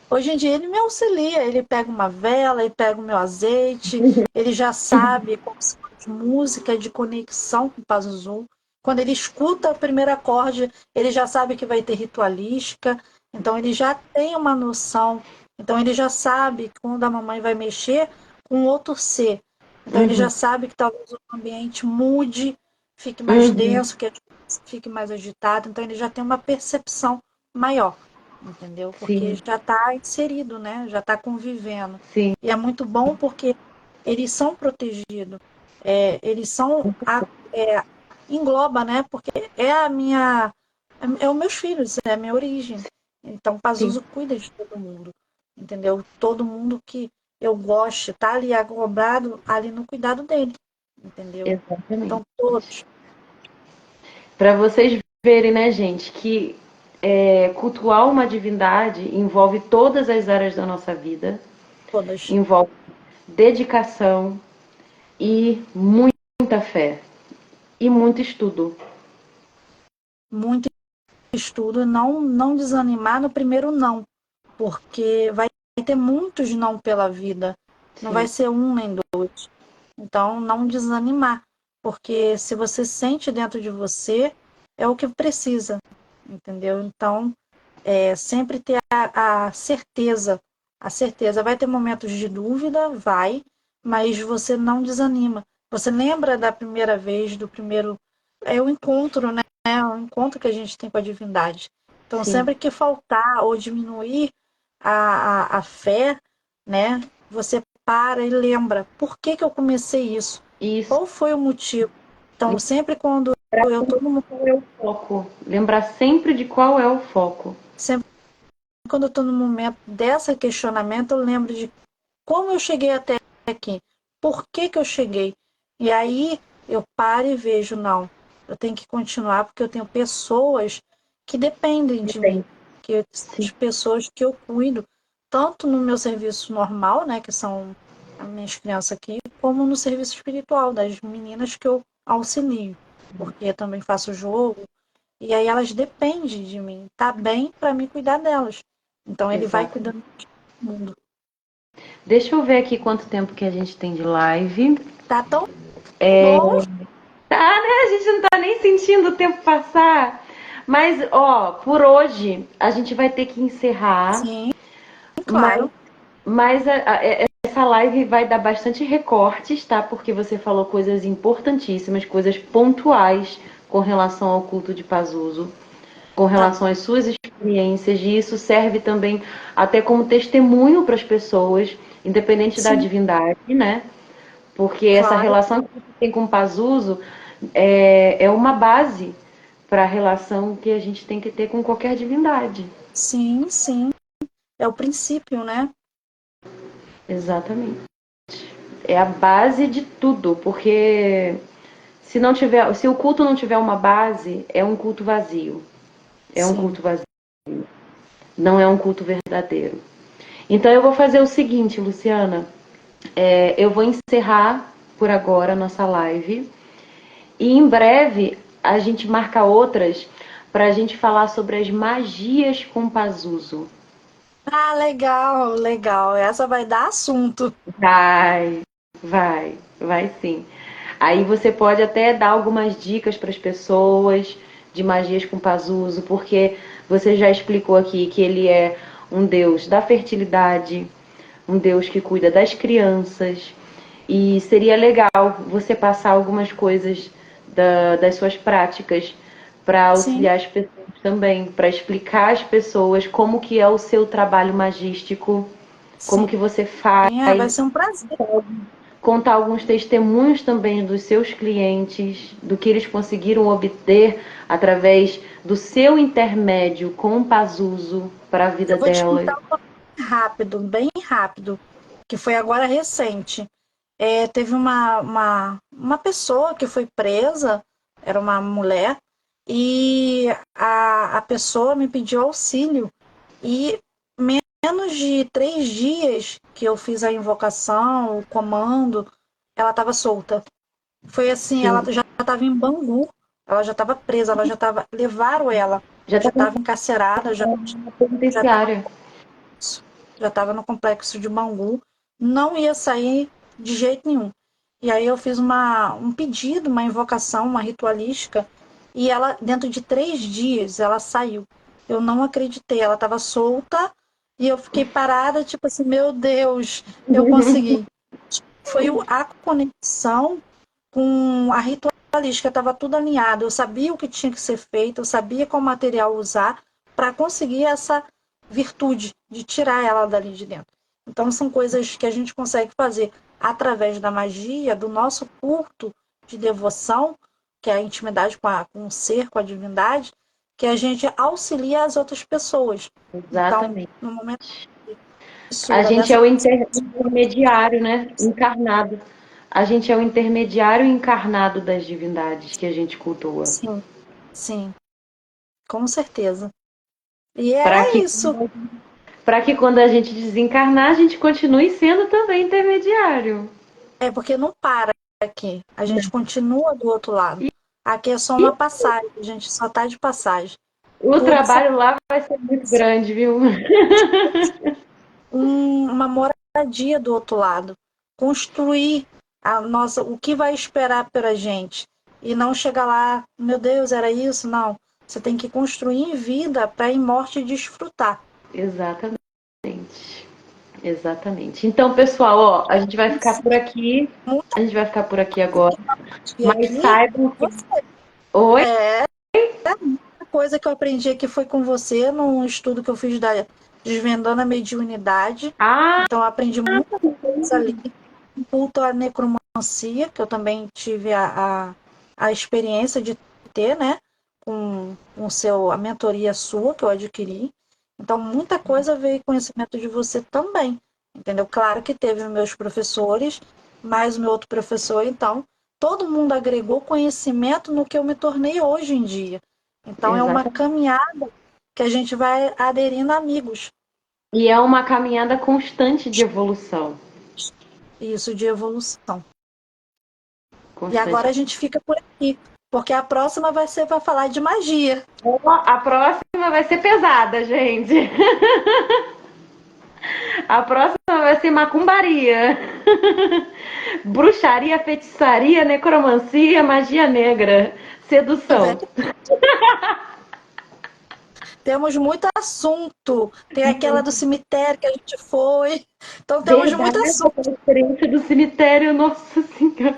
Hoje em dia ele me auxilia, ele pega uma vela, ele pega o meu azeite, ele já sabe quais são as músicas de conexão com o Pazuzu. Quando ele escuta o primeiro acorde, ele já sabe que vai ter ritualística, então ele já tem uma noção. Então ele já sabe que quando a mamãe vai mexer com outro ser. Então ele já Uhum, sabe que talvez o ambiente mude, fique mais uhum, denso, que a gente fique mais agitado. Então ele já tem uma percepção maior, entendeu? Porque sim, já está inserido, né? Já está convivendo. sim. E é muito bom porque eles são protegidos. Eles são engloba, né? Porque é a minha é os meus filhos, é a minha origem. Então Sim, Pazuzu cuida de todo mundo, entendeu? Todo mundo que eu gosto tá ali agrobado ali no cuidado dele, entendeu? exatamente. Então todos, Para vocês verem, né, gente, que cultuar uma divindade envolve todas as áreas da nossa vida, todas, envolve dedicação e muita fé e muito estudo. muito estudo, não desanimar no primeiro não, porque vai ter muitos não pela vida, não vai Sim, ser um nem dois. Então, não desanimar, porque se você sente dentro de você, é o que precisa, entendeu? Então, sempre ter a certeza. A certeza. Vai ter momentos de dúvida, vai, mas você não desanima. Você lembra da primeira vez, do primeiro. É o encontro, né? É o encontro que a gente tem com a divindade. Então, sim, sempre que faltar ou diminuir a fé, né? Você para e lembra, por que que eu comecei isso? isso. Qual foi o motivo? Então, sempre quando eu estou no, Qual é o foco? Lembrar sempre de qual é o foco. sempre quando eu estou no momento dessa questionamento, eu lembro de como eu cheguei até aqui, por que que eu cheguei. E aí eu paro e vejo, não, eu tenho que continuar porque eu tenho pessoas que dependem de mim, Depende. que Sim, as pessoas que eu cuido, tanto no meu serviço normal, né, que são as minhas crianças aqui, como no serviço espiritual das meninas que eu auxilio, porque eu também faço jogo, e aí elas dependem de mim, tá bem para mim cuidar delas. Então ele vai exato. cuidando de todo mundo. Deixa eu ver aqui quanto tempo que a gente tem de live. Tá tão bom, Tá, né? A gente não tá nem sentindo o tempo passar. Mas, ó, por hoje a gente vai ter que encerrar. sim, Mas, claro. mas essa live vai dar bastante recortes, tá? Porque você falou coisas importantíssimas, coisas pontuais com relação ao culto de Pazuzu, com Tá, relação às suas experiências, e isso serve também até como testemunho para as pessoas, independente da sim, divindade, né? Porque essa claro. relação que você tem com o Pazuzu é uma base para a relação que a gente tem que ter com qualquer divindade. Sim, sim. É o princípio, né? Exatamente. É a base de tudo, porque se o culto não tiver uma base, é um culto vazio. É um Sim. culto vazio. Não é um culto verdadeiro. Então eu vou fazer o seguinte, Luciana. Eu vou encerrar por agora a nossa live. E em breve a gente marca outras para a gente falar sobre as magias com Pazuzu. Ah, legal, legal. Essa vai dar assunto. Vai, vai sim. Aí você pode até dar algumas dicas para as pessoas de magias com Pazuzu, porque você já explicou aqui que ele é um deus da fertilidade, um deus que cuida das crianças. E seria legal você passar algumas coisas das suas práticas para Sim, auxiliar as pessoas também, para explicar às pessoas como que é o seu trabalho magístico, como sim. que você faz, Vai ser um prazer. contar alguns testemunhos também dos seus clientes, do que eles conseguiram obter através do seu intermédio com o Pazuzu para a Eu vida vou te contar delas. bem rápido, que foi agora recente. Teve uma pessoa que foi presa, era uma mulher, e a pessoa me pediu auxílio. E menos de 3 dias que eu fiz a invocação, o comando, ela estava solta. Foi assim, ela Sim. já estava em Bangu, ela já estava presa, ela já estava. Levaram ela, Já já está estava encarcerada, na já estava penitenciária. já estava no complexo de Bangu, não ia sair de jeito nenhum. E aí eu fiz um pedido, uma invocação, uma ritualística, e ela, dentro de 3 dias, ela saiu. Eu não acreditei, ela estava solta, e eu fiquei parada, tipo assim, meu Deus, eu consegui. Foi a conexão com a ritualística, estava tudo alinhado. Eu sabia o que tinha que ser feito, eu sabia qual material usar para conseguir essa virtude de tirar ela dali de dentro. Então, são coisas que a gente consegue fazer através da magia, do nosso culto de devoção, que é a intimidade com o ser, com a divindade, que a gente auxilia as outras pessoas. Então, Exatamente. no momento A fissura gente é dessa. o intermediário, né? Encarnado. A gente é o intermediário encarnado das divindades que a gente cultua. Sim, sim, com certeza. E Para é que, isso. para que quando a gente desencarnar, a gente continue sendo também intermediário. É porque não para aqui. A gente continua do outro lado. Aqui é só E uma passagem, a gente só está de passagem. o Tudo isso trabalho lá vai ser muito grande, viu? é uma moradia do outro lado. Construir o que vai esperar pela gente. E não chegar lá, meu Deus, era isso? Não. Você tem que construir em vida para em morte desfrutar. Exatamente. Exatamente. Então, pessoal, ó, a gente vai ficar por aqui. Muita A gente vai ficar por aqui agora. coisa Mas aqui. saibam que. Você. Oi? É, a coisa que eu aprendi aqui foi com você, num estudo que eu fiz da Desvendando a Mediunidade. Ah, Então, eu aprendi muita coisa ali. Culto à necromancia, que eu também tive a experiência de ter, né? A mentoria sua, que eu adquiri. Então, muita coisa veio conhecimento de você também. Entendeu? Claro que teve meus professores, mais o meu outro professor, então, todo mundo agregou conhecimento no que eu me tornei hoje em dia. Então, é uma exatamente. caminhada que a gente vai aderindo a amigos. E é uma caminhada constante de evolução. Isso de evolução. E agora a Constante. gente fica por aqui, porque a próxima vai falar de magia. A próxima vai ser pesada, gente. A próxima vai ser macumbaria. Bruxaria, feitiçaria, necromancia, magia negra, É sedução. verdade. Temos muito assunto. Tem aquela do cemitério que a gente foi. Então temos muito Verdade, assunto. a experiência do cemitério, nossa senhora.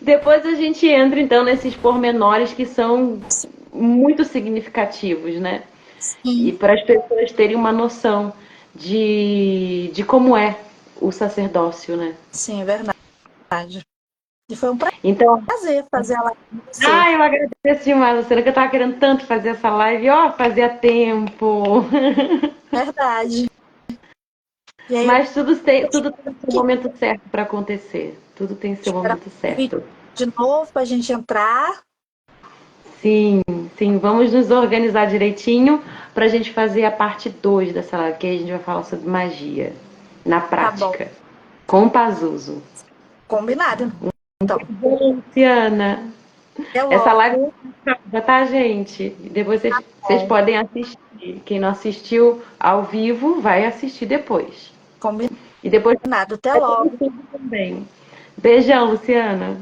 Depois a gente entra então nesses pormenores que são muito significativos, né? E Sim, para as pessoas terem uma noção de como é o sacerdócio, né? sim, é verdade. E foi um Então, prazer fazer a live com você. eu agradeço demais, Luciana, que eu tava querendo tanto fazer essa live, ó, fazia tempo. Verdade. E aí, Mas tudo tem seu que momento certo para acontecer. Tudo tem seu esperar momento o vídeo certo. de novo para a gente entrar. Sim, sim, vamos nos organizar direitinho para a gente fazer a parte 2 dessa live, que aí a gente vai falar sobre magia na Tá bom. prática, com o Pazuzu. Combinado. Então, Bom, Luciana, até essa live logo. já tá, gente? Depois vocês Bom, podem assistir. Quem não assistiu ao vivo, vai assistir depois. combinado. E depois Até vai ter logo. YouTube também. Beijão, Luciana.